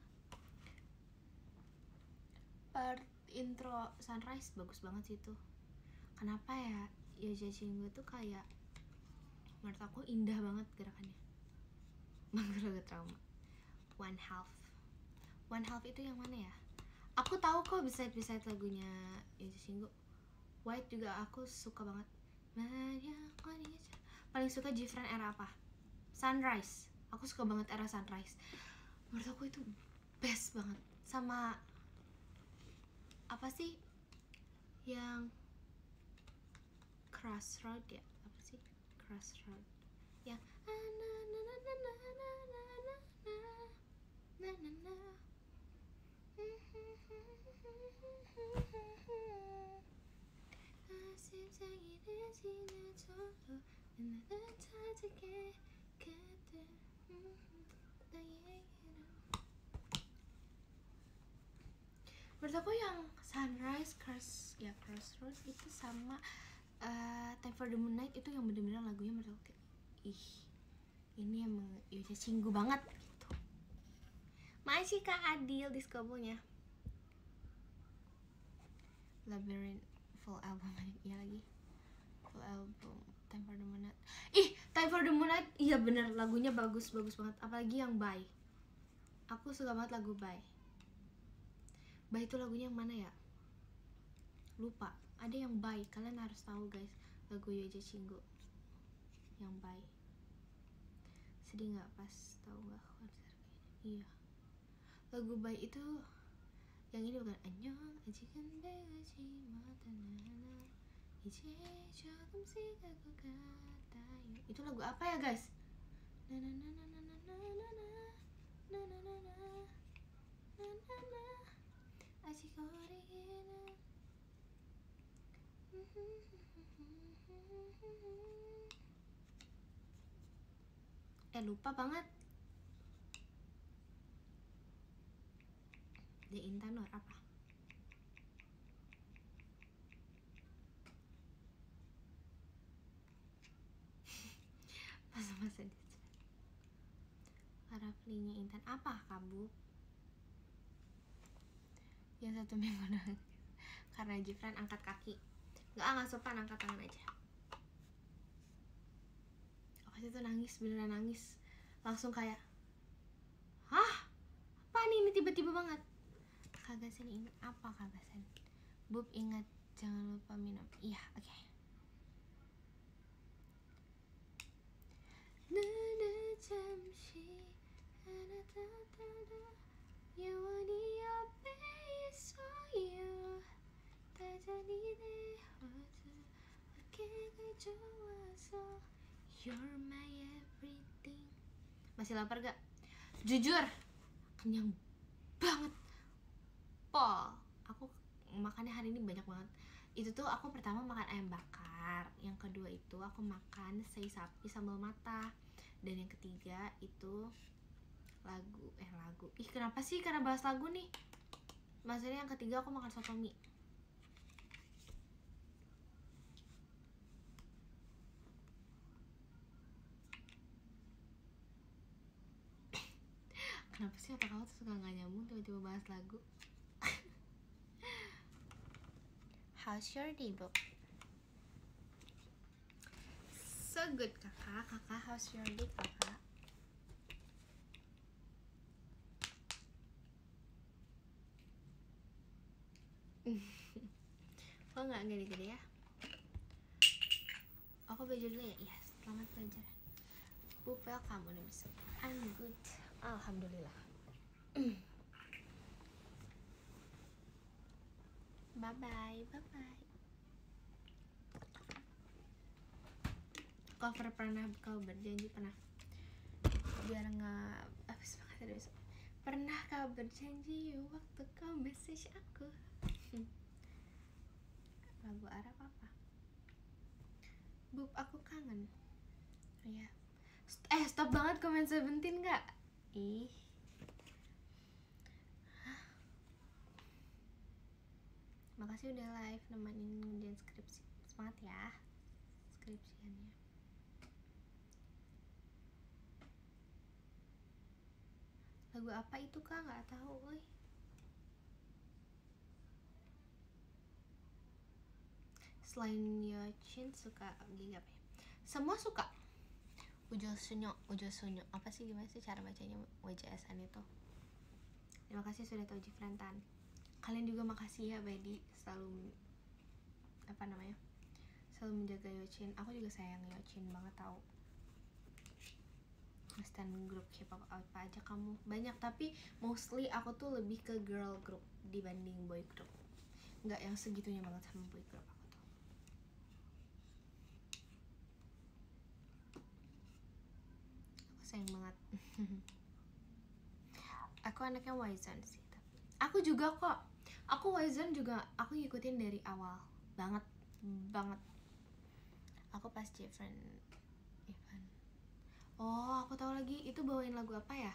Part intro Sunrise bagus banget sih tuh. Kenapa ya? Yoja Chingu tuh kayak menurut aku indah banget gerakannya. Lagu trauma. One Half. One Half itu yang mana ya? Aku tahu kok beside lagunya Yoja Chingu. White juga aku suka banget. Paling suka Jifren era apa? Sunrise. Aku suka banget era Sunrise. Menurut aku itu best banget. Sama apa sih yang Crossroad ya? Apa sih? Crossroad. Yang menurut aku yang Sunrise, Crossroads itu sama Time for the Moonlight itu yang bener-bener lagunya menurut aku kayak ini emang Yoja Chingu banget gitu. Masih Kak Adil diskobelnya. Labyrinth full album ya lagi. Full album Time for the Moonlight. Time for the Moonlight iya bener lagunya bagus banget. Apalagi yang Bye. Aku suka banget lagu Bye. Bye itu lagunya yang mana ya? Lupa. Ada yang Bye. Kalian harus tahu guys. Lagu Yoja Chingu yang Bye. Sedih nggak pas tahu nggak konser? Iya. Lagu Bye itu yang ini bukan 안녕 아직은 배우지 못하나 이제 조금씩 하고 같아요. Itu lagu apa ya guys? 아직 어리기는 lupa banget. The Intan Nur apa? Masa-masa di Paraflinya Intan apa Kabu? Yang satu minggu doang. Karena Jifran angkat kaki. Nggak sopan, angkat tangan aja. Pas itu nangis, beneran nangis. Langsung kayak hah? Apa nih? Ini tiba-tiba banget. Kagasan ingat apa Kagasan? Bub ingat jangan lupa minum. Iya, oke. Okay. You're my everything. Masih lapar gak? Jujur, kenyang banget. Pol, aku makannya hari ini banyak banget. Itu tuh aku pertama makan ayam bakar, yang kedua itu aku makan sei sapi sambal mata, dan yang ketiga itu lagu. Ih kenapa sih karena bahas lagu nih? Maksudnya yang ketiga aku makan soto mie. Kenapa sih otak aku tuh suka gak nyambung tiba-tiba bahas lagu? How's your day, Bo? So good, kakak. How's your day, kakak? Kok gak gede-gede ya? Aku belajar dulu ya? Iya, selamat belajar. Bu, welcome udah bisa. I'm good. Alhamdulillah. Bye bye. cover pernah kau berjanji, pernah, biar nggak habis banget tadi besok. Pernah kau berjanji waktu kau message aku. Lagu Arab apa? Bub, aku kangen. Oh ya. Stop banget komen Seventeen nggak? Ih. Makasih udah live nemenin ngerjain skripsi. Semangat ya skripsiannya. Lagu apa itu Kak? Nggak tahu, woi. Selain Yochin suka gigi apa ya? Semua suka. Ujol sunyo apa sih, gimana sih cara bacanya WJSN itu? Terima kasih sudah tahu Jifrentan. Kalian juga makasih ya Bedi, selalu apa namanya, selalu menjaga Yochin. Aku juga sayang Yochin banget tahu. Stan grup K-pop apa aja kamu? Banyak, tapi mostly aku tuh lebih ke girl group dibanding boy group. Nggak yang segitunya banget sama boy group aku tuh. Aku sayang banget. Aku anaknya Wizon sih, tapi aku juga kok. Aku Wizon juga aku ngikutin dari awal banget. Aku pas Jeffrey Evan. Oh, aku tahu lagi, itu bawain lagu apa ya?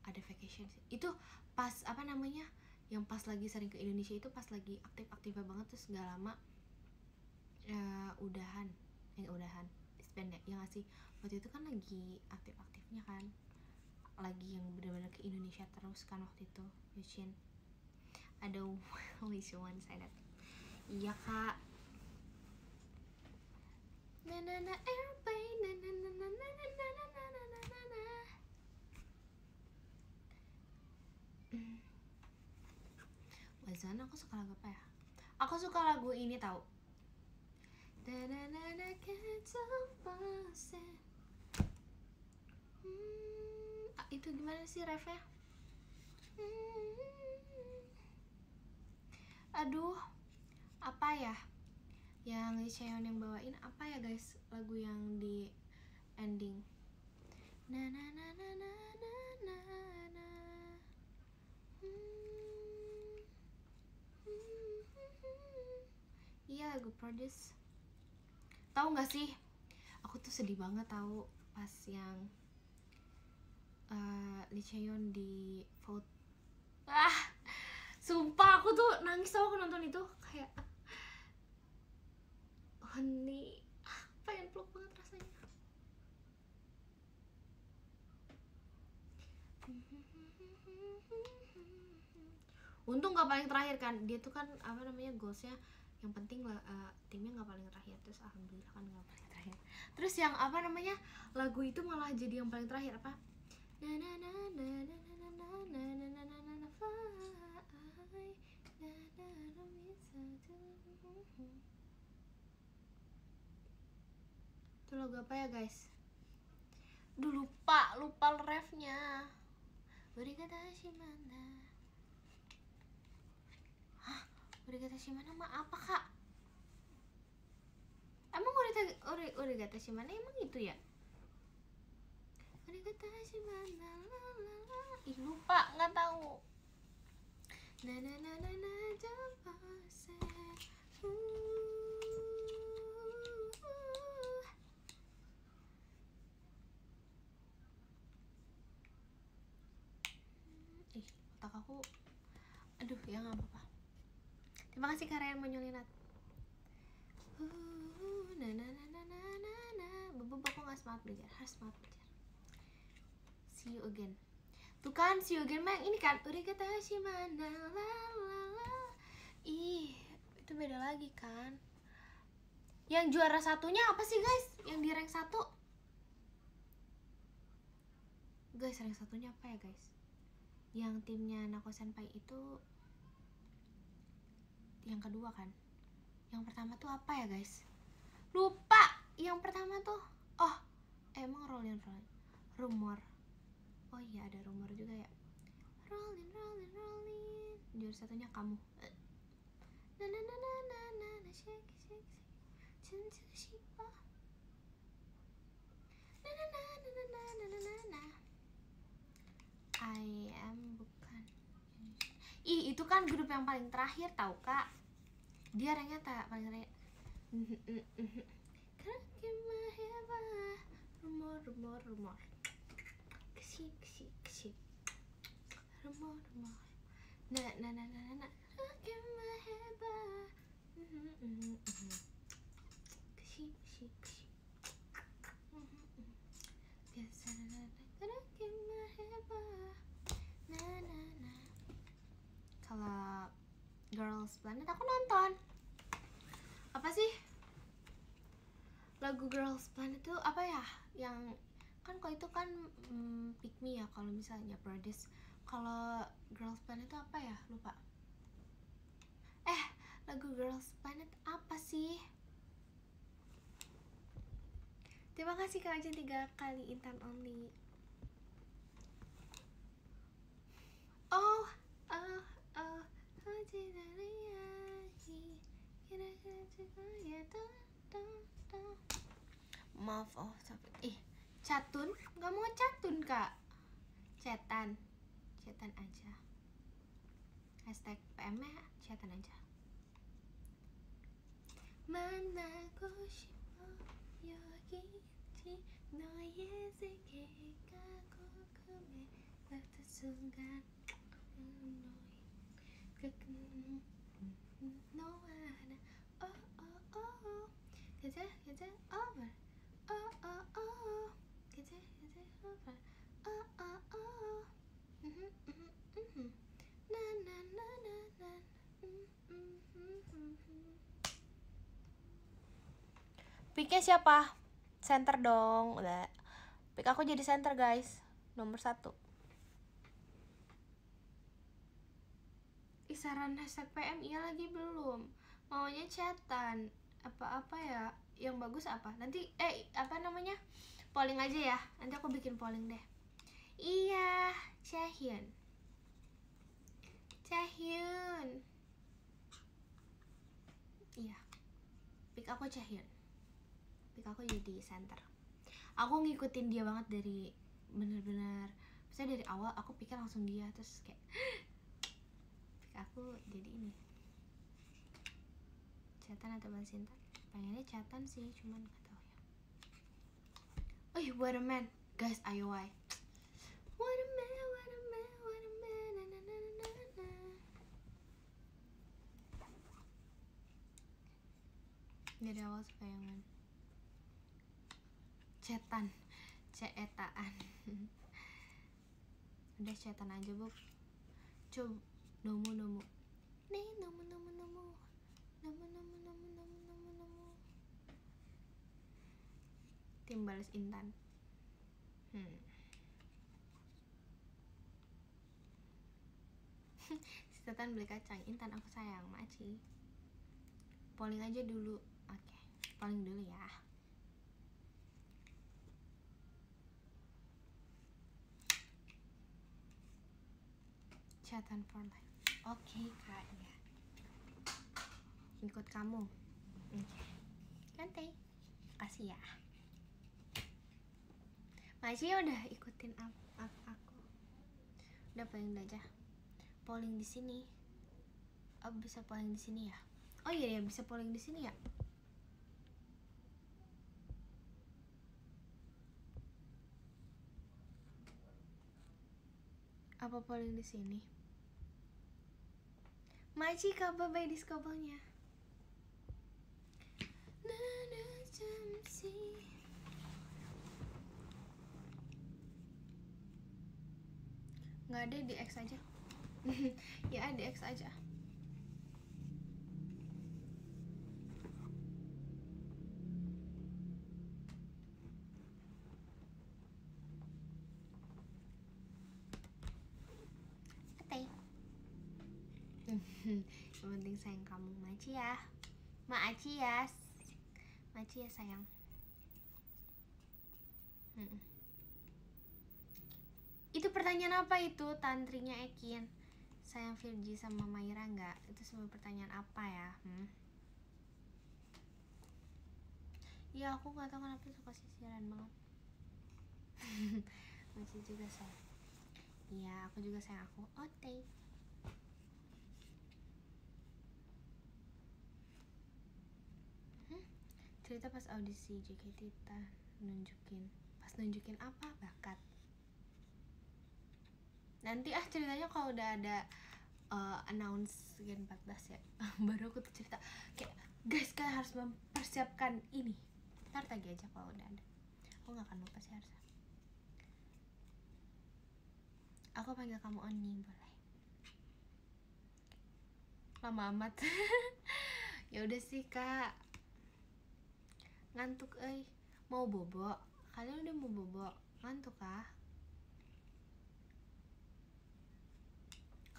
Ada Vacation sih. Itu pas apa namanya? Yang pas lagi sering ke Indonesia itu pas lagi aktif-aktifnya banget, terus gak lama udahan disband ya, yang ngasih waktu itu kan lagi aktif-aktifnya kan, lagi yang benar-benar ke Indonesia terus kan waktu itu. Yushin ada Wish One Sided. Iya Kak. Airplane Wazan, aku suka lagu apa ya? Aku suka lagu ini tahu. Itu gimana sih refnya? Aduh, apa ya? Yang Lee Chaeyeon yang bawain apa ya guys? Lagu yang di ending. Na na na na na na na na. Iya, lagu Produce. Tahu nggak sih? Aku tuh sedih banget tahu pas yang Lee Chaeyeon di vote. Sumpah aku tuh nangis tau aku nonton itu, kayak honey, pengen peluk banget rasanya. Untung gak paling terakhir kan, dia tuh kan apa namanya goalsnya yang penting lah timnya gak paling terakhir, terus alhamdulillah kan gak paling terakhir. Terus yang apa namanya lagu itu malah jadi yang paling terakhir apa? Na na na na na na na na na na na na na itu lagu apa ya guys? Duh, lupa refnya. Urigata Shimana. Hah? Urigata Shimana mah apa kak? Emang Urigata Shimana emang itu ya? Urigata Shimana la. Ih lupa, nggak tahu. Na na na na na japase. Otak aku, aduh ya nggak apa-apa. Terima kasih karya yang menyolinat. Na na na na na na na. Bebek aku nggak semangat belajar, harus semangat belajar. See you again. Tuh kan, see you again mah ini kan Urigata Shimana la la la. Ih, itu beda lagi kan. Yang juara satunya apa sih guys? Yang di rank 1 guys, rank satunya apa ya guys? Yang timnya Nako Senpai itu yang kedua kan? Yang pertama tuh apa ya guys? Lupa. Yang pertama tuh emang Rollin Rumor. Oh iya ada Rumor juga ya. Rollin. Juara satunya kamu. Na na na na na na shake. Shiba. I am bukan. Ih, itu kan grup yang paling terakhir tahu kak. Dia ranknya tak paling rank. Rumor. Kesi. Rumor. Nah. Kesi. Kalau Girls Planet aku nonton. Apa sih lagu Girls Planet itu apa ya? Yang kan kalau itu kan Pick Me ya kalau misalnya Brothers. Kalau Girls Planet itu apa ya? Lupa. Lagu Girls Planet apa sih? Terima kasih Kak Ajen 3 kali Intan Only. Maaf, tapi catun? Gak mau catun kak. Cetan aja. Hashtag PM-nya cetan aja. 만나고 싶어 여기지 너의 세계가 궁금해 어떤 순간 너와 나 그제 over 그제 over 나나나나나 Picknya siapa? Center dong. Udah. Pick aku jadi center guys. Nomor 1. Saran hashtag PM iya lagi belum. Maunya chatan. Apa-apa ya? Yang bagus apa? Nanti apa namanya? Polling aja ya. Nanti aku bikin polling deh. Iya, Chahyun. Iya. Pick aku Chahyun. Pick aku jadi center. Aku ngikutin dia banget dari bener-bener. Misalnya dari awal aku pikir langsung dia, terus kayak pick aku jadi ini. Chatan atau balas Intan? Pengennya chatan sih, cuman gak tau ya. What a man, guys, IOI. What a man. Dari awal kesayangan. Cetan. Udah cetan aja, Bu. Coba nomu. Nih, nomu. Tim balas Intan. Si Tatan beli kacang. Intan aku sayang, Maci. Polling aja dulu. Oke, polling dulu ya. Chatan for life. Oke, Kak ya. Ikut kamu. Oke. Santai. Makasih ya. Makasih ya udah ikutin aku. Udah polling aja. Polling di sini. Bisa polling di sini ya? Oh iya ya, bisa polling di sini ya? Apa polling di sini? Maci kabar by diskobelnya. Nggak ada, di X aja. Ya di X aja. Yang penting sayang kamu, Maci ya. Maci ya sayang. Itu pertanyaan apa itu? Tantrinya Ekin. Sayang Virgi sama Maira enggak? Itu semua pertanyaan apa ya? Ya aku nggak tahu kenapa suka sisiran banget. Mochi juga sayang. Iya, aku juga sayang aku. Ote. Cerita pas audisi JKT nunjukin apa bakat. Nanti ceritanya kalau udah ada announce Gen 14 ya. Baru aku tuh cerita kayak guys kalian harus mempersiapkan ini. Ntar lagi aja kalau udah ada. Aku gak akan lupa sih harusnya. Aku panggil kamu Oni boleh? Lama amat. Ya udah sih kak. Ngantuk mau bobo. Kalian udah mau bobo? Ngantuk kah?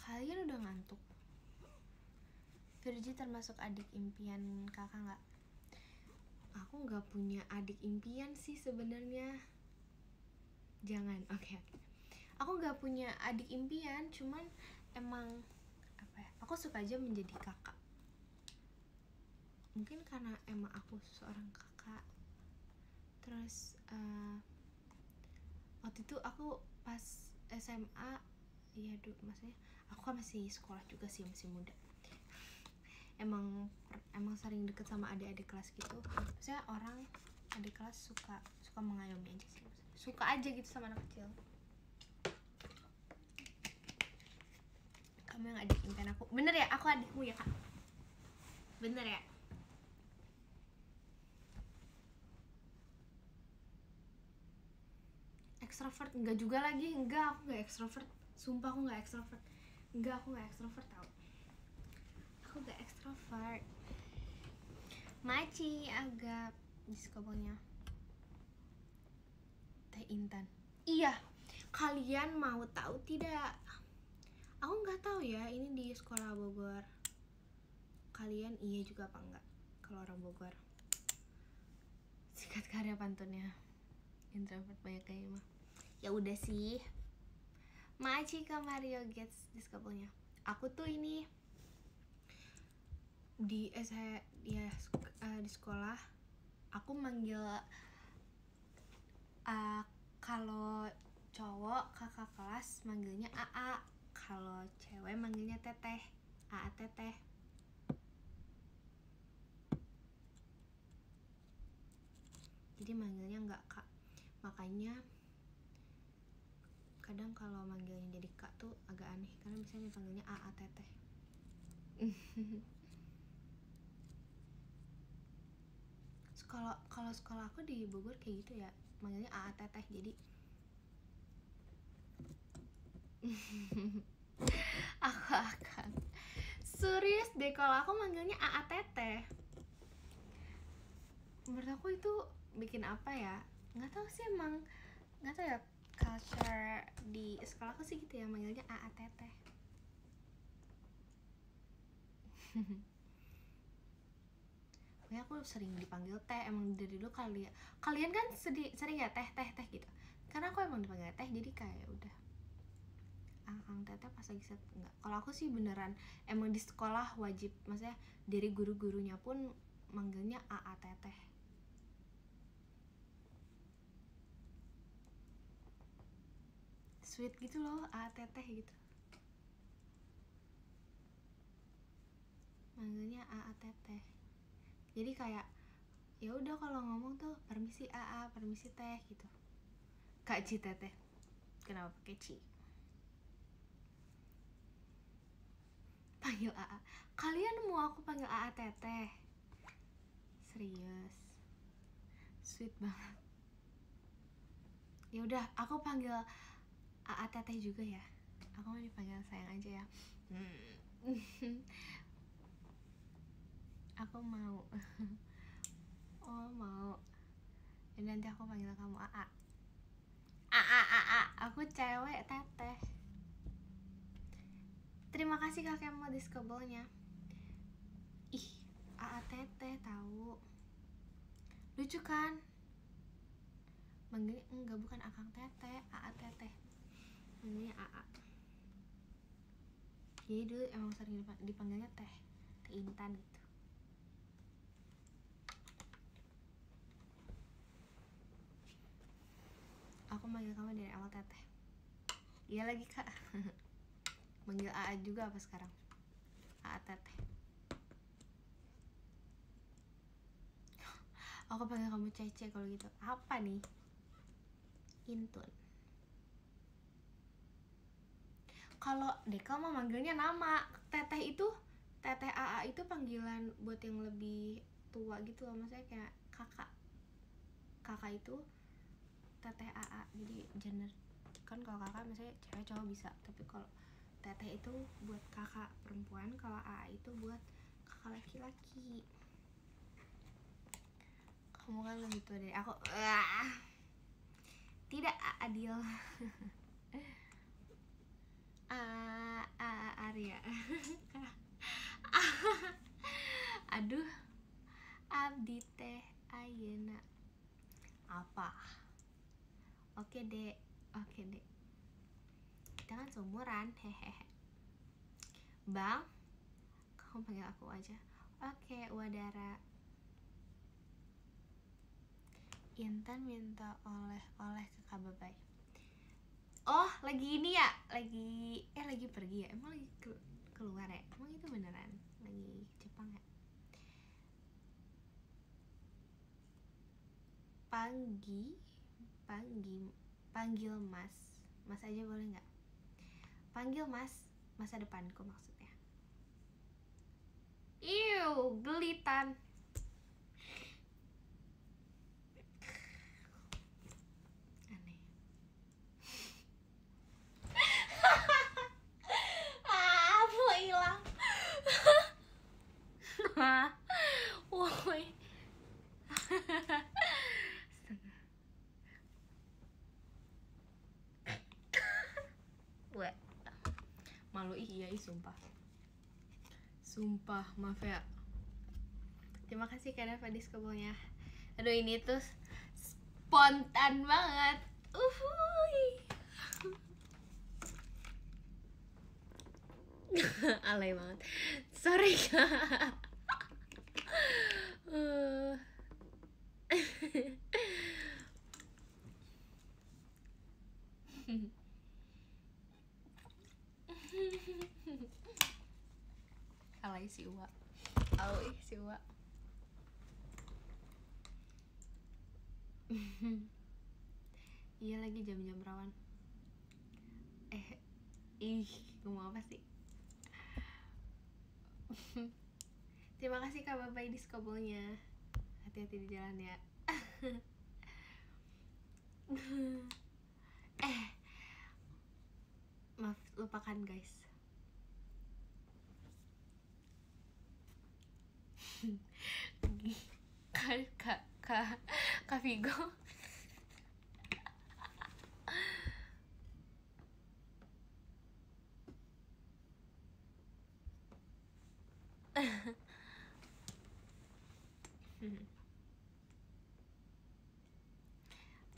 Kalian udah ngantuk? Virgi termasuk adik impian kakak nggak? Aku nggak punya adik impian sih sebenarnya. Jangan, oke. Aku nggak punya adik impian, cuman emang apa ya? Aku suka aja menjadi kakak. Mungkin karena emang aku seorang kakak. Terus waktu itu aku pas SMA, ya maksudnya aku kan masih sekolah juga sih, masih muda. Emang sering deket sama adik-adik kelas gitu. Maksudnya orang adik kelas suka mengayomi aja sih, suka aja gitu sama anak kecil. Kamu yang adik impian aku, bener ya? Aku adikmu ya kak? Bener ya? Extrovert enggak juga lagi, enggak, aku nggak extrovert. Sumpah aku nggak extrovert. Enggak, aku nggak extrovert tau. Aku nggak extrovert. Maci agak diskobelnya. Teh Intan. Iya, kalian mau tahu tidak? Aku nggak tahu ya ini di sekolah Bogor. Kalian iya juga apa enggak? Kalau orang Bogor. Sikat karya pantunnya. Introvert banyak kayak mah. Ya udah sih. Maci ke Mario Gates diskobelnya. Aku tuh ini di di sekolah aku manggil kalau cowok kakak kelas manggilnya AA, kalau cewek manggilnya teteh, AA teteh. Jadi manggilnya nggak kak, makanya kadang kalau manggilnya jadi kak tuh agak aneh karena biasanya dipanggilnya AA teteh. Kalau sekolah aku di Bogor kayak gitu ya, manggilnya AA teteh. Jadi aku akan serius deh kalau aku manggilnya AA teteh. Menurut aku itu bikin apa ya, nggak tahu sih, emang nggak tahu ya, culture di sekolah aku sih gitu ya, manggilnya AA teteh. Pokoknya aku sering dipanggil teh, emang dari dulu kali ya. Kalian kan sering ya teh gitu. Karena aku emang dipanggil teh, jadi kayak udah ang teteh pas lagi set enggak. Kalau aku sih beneran emang di sekolah wajib, maksudnya dari guru-gurunya pun manggilnya AA teteh. Sweet gitu loh, AA teteh gitu. Manggilnya AA teteh. Jadi kayak ya udah kalau ngomong tuh permisi AA, permisi teh gitu. Kak Ci teteh. Kenapa pakai Ci? Panggil AA. Kalian mau aku panggil AA teteh? Serius? Sweet banget. Ya udah, aku panggil AA teteh juga ya. Aku mau dipanggil sayang aja ya. Aku mau. Oh mau. Dan nanti aku panggil kamu AA. AA. Aku cewek teteh. Terima kasih kakek mau diskobelnya. Ih, AA teteh tahu. Lucu kan? Manggilnya enggak, bukan akang teteh, AA teteh. Manggilnya AA. Jadi dulu emang sering dipanggilnya teh Intan gitu. Aku manggil kamu dari awal teteh. Iya lagi kak. Manggil AA juga apa sekarang? AA teteh. Aku panggil kamu Cece kalau gitu. Apa nih? Intun. Kalau Dekel mah manggilnya nama. Teteh itu, teteh AA itu panggilan buat yang lebih tua gitu loh. Maksudnya kayak kakak. Kakak itu teteh AA. Jadi gender kan kalau kakak misalnya cewek cowok bisa, tapi kalau teteh itu buat kakak perempuan, kalau AA itu buat kakak laki-laki. Kamu kan lebih tua dari aku. Tidak adil. Arya. Aduh. Abdi teh ayeuna apa? Oke dek. Kita kan seumuran, hehehe. Bang, kamu panggil aku aja. Oke, Wadara. Intan minta oleh-oleh ke Kak Babai. Oh, lagi ini ya? Lagi pergi ya? Emang lagi keluar ya? Emang itu beneran? Lagi Jepang ya? Panggil mas. Mas aja boleh nggak? Panggil mas, masa depanku maksudnya. Iu, gelitan. Aneh. Mau hilang. Woi. Malu iya sumpah maaf ya. Terima kasih Kak Dava diskobelnya. Aduh ini tuh spontan banget. Alay banget. Sorry Kak. Alay si Uwa. Iya lagi jam-jam rawan. Ngomong apa sih? Terima kasih Kak Babai diskobelnya. Hati-hati di jalan ya. Maaf, lupakan guys. Kak Vigo.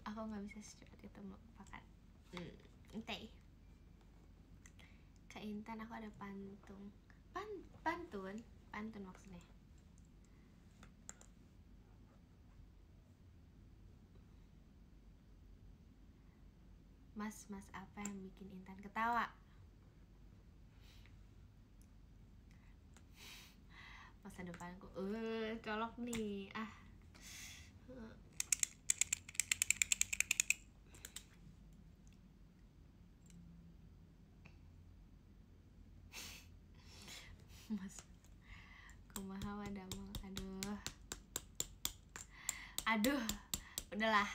Aku nggak bisa secepat itu melupakan. Entah. Kak Intan, aku ada pantun maksudnya. Mas apa yang bikin Intan ketawa? Masa depanku, colok nih. Mas kumaha wadamel. Aduh udahlah,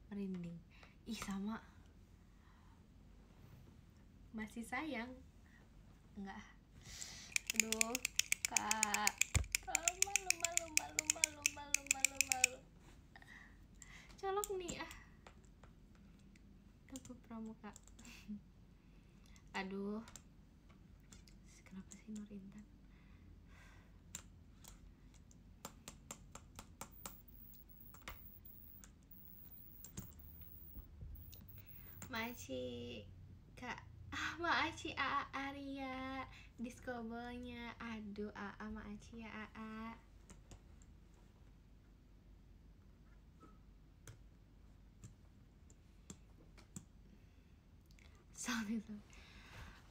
merinding. Sama masih sayang enggak? Aduh Kak, malu colok nih. Tepuk pramuka. Aduh, kenapa sih Nur Intan? Makasih Kak. Makasih Arya diskobelnya. Aduh makasih ya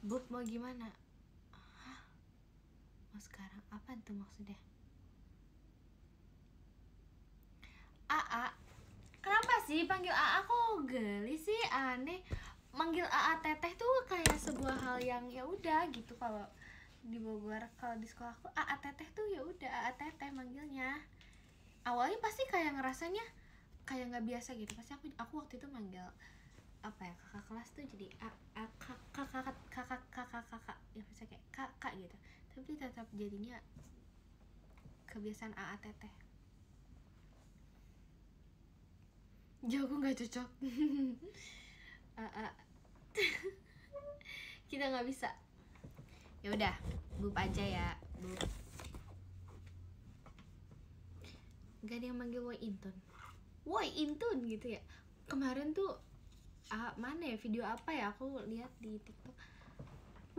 Bub mau gimana? Hah? Mau sekarang? Apa tuh maksudnya? AA? Kenapa sih panggil AA kok geli sih? Aneh. Manggil AA teteh tuh kayak sebuah hal yang ya udah gitu. Kalau di Bogor, kalau di sekolahku AA teteh tuh ya udah AA teteh manggilnya. Awalnya pasti kayak ngerasanya kayak nggak biasa gitu. Pasti aku waktu itu manggil apa ya, kakak kelas tuh jadi kakak ya bisa kayak kakak gitu, tapi tetap jadinya kebiasaan AA teteh. Jauhku nggak cocok. AA. Kita nggak bisa. Ya udah, Bub aja ya, Bub. Gak ada yang manggil Woi Intun. Woi Intun gitu ya. Kemarin tuh mana ya, video apa ya, aku lihat di TikTok.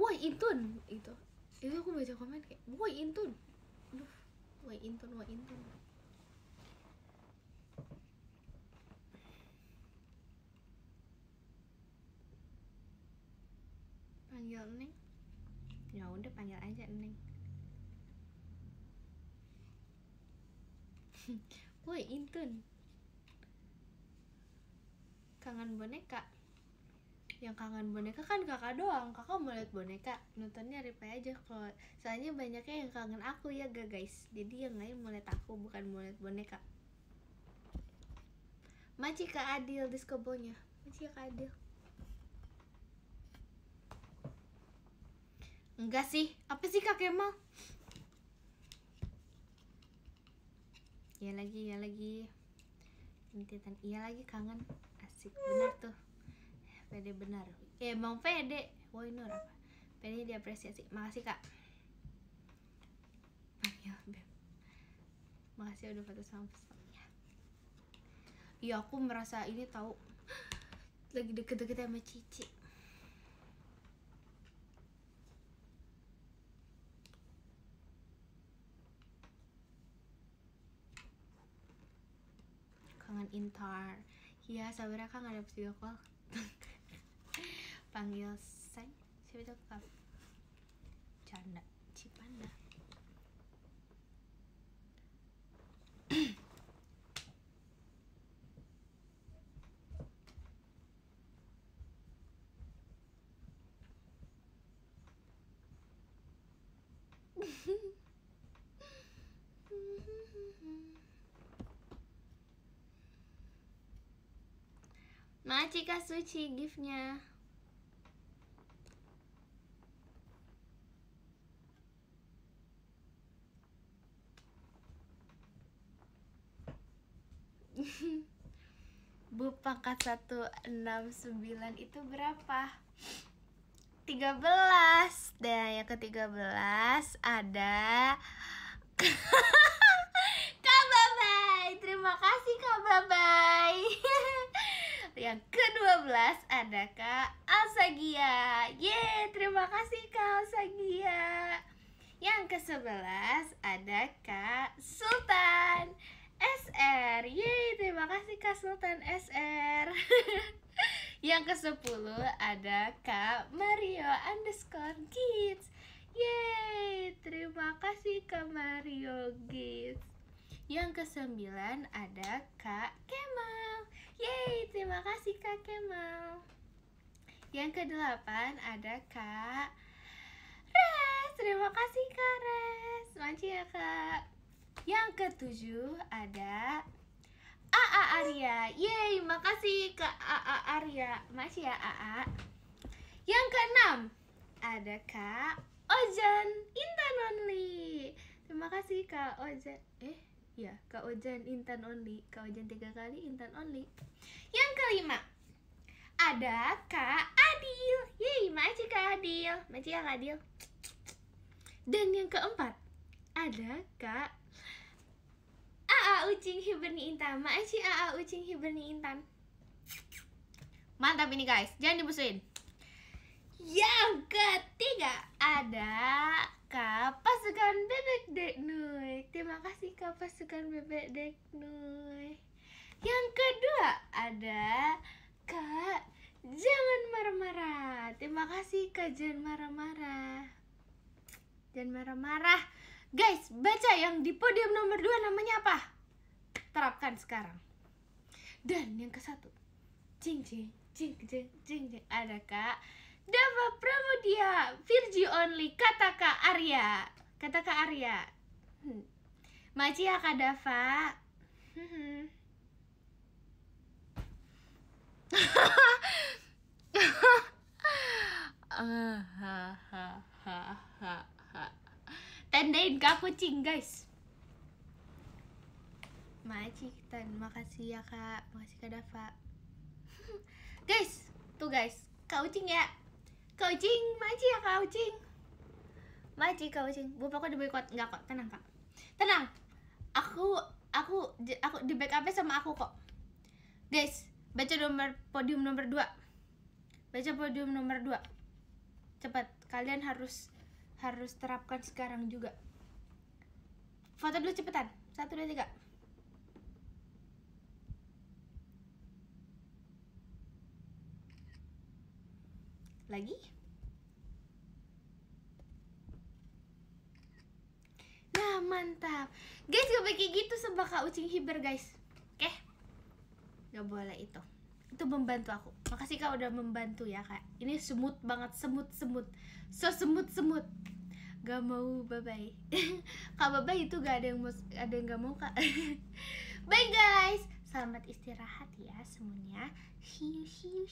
Woi Intun itu aku baca komen kayak Woi Intun. Aduh, Woi Intun. Panggil Neng. Ya udah panggil aja Neng. Woi Intun. Kangen boneka. Yang kangen boneka kan kakak doang. Kakak mau lihat boneka, nontonnya replay aja. Kalau soalnya banyaknya yang kangen aku ya guys. Jadi yang lain mau lihat aku, bukan mau lihat boneka. Maci Kak Adil diskobonya. Maci Kak Adil. Enggak sih. Apa sih Kak Kemal? Iya lagi. Intitan iya lagi kangen. Asik benar tuh. Pede benar. Emang pede. Woi Nur apa? Pede diapresiasi. Makasih Kak. Ayo Beb. Makasih udah foto sama pesannya. Iya aku merasa ini tahu. Lagi deket-deket sama Cici. Kangen Intar. Iya sabar Kak nggak ada video call. Panggil Say. Siapa itu Kak? Canda Cipanda. Makasih Kak Suci giftnya. Bu pangkat 169 itu berapa? 13. Dan yang ke-13 ada Kak Babai. Terima kasih Kak Babai. Yang ke-12 ada Kak Alsagia. Yeay, terima kasih Kak Alsagia. Yang ke-11 ada Kak Sultan SR. Yeay, terima kasih Kak Sultan SR. Yang ke-10 ada Kak Mario _Kids. Yeay, terima kasih Kak Mario Kids. Yang ke-9 ada Kak Kemal. Yeay, terima kasih Kak Kemal. Yang ke-8 ada Kak Res. Terima kasih Kak Res. Makasih ya Kak. Yang ke-7 ada AA Arya. Yeay, makasih Kak AA Arya. Makasih ya AA. Yang ke-6 ada Kak Ojan Intan Only. Terima kasih Kak Ojan. Ya, Kak Ojan Intan Only. Kak Ojan 3 kali Intan Only. Yang ke-5 ada Kak Adil. Yeay, makasih Kak Adil. Makasih ya Kak Adil. Dan yang ke-4 ada Kak AA Ucing Hiberni Intan. Makasih AA Ucing Hiberni Intan. Mantap ini guys, jangan dimusuhin. Yang ketiga ada Kak Pasukan Bebek Dek Nuy. Terima kasih Kak Pasukan Bebek Dek Nuy. Yang kedua ada Kak Jangan marah-marah. Terima kasih Kak, jangan marah-marah. Jangan marah-marah. Guys, baca yang di podium nomor 2 namanya apa? Terapkan sekarang. Dan yang ke-1, cing cing cing cing cing cing, ada Kak Dava Pramudia, Virgi Only, kata Kak Arya. Kata Kak Arya. Maci ya Kak Dava. Tandain Kak kucing guys. Maci, makasih ya Kak, makasih Kak Dava. Guys, tuh guys, Kak Ucing ya. Kak Ucing, maci ya Kak Ucing. Maci Kak Ucing, Bapak kok di boykot? Enggak kok, tenang Kak. Tenang. Aku di backup sama aku kok. Guys, baca podium nomor 2. Baca podium nomor 2. Cepat, kalian harus terapkan sekarang juga. Foto dulu cepetan. 1 2 3. Lagi. Nah, mantap. Guys, gak kayak gitu sama Kak Ucing Hiber, guys. Oke? Gak boleh itu. Itu membantu aku. Makasih Kak udah membantu ya, Kak. Ini semut banget, semut. So semut. Gak mau, bye-bye. Kak, bye-bye itu gak ada yang gak mau, Kak. Bye, guys. Selamat istirahat ya semuanya. See you.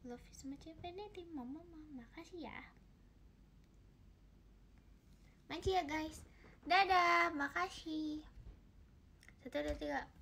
Love you so much, infinity, mama. Makasih ya. Makasih ya guys. Dadah, makasih. 1 2 3.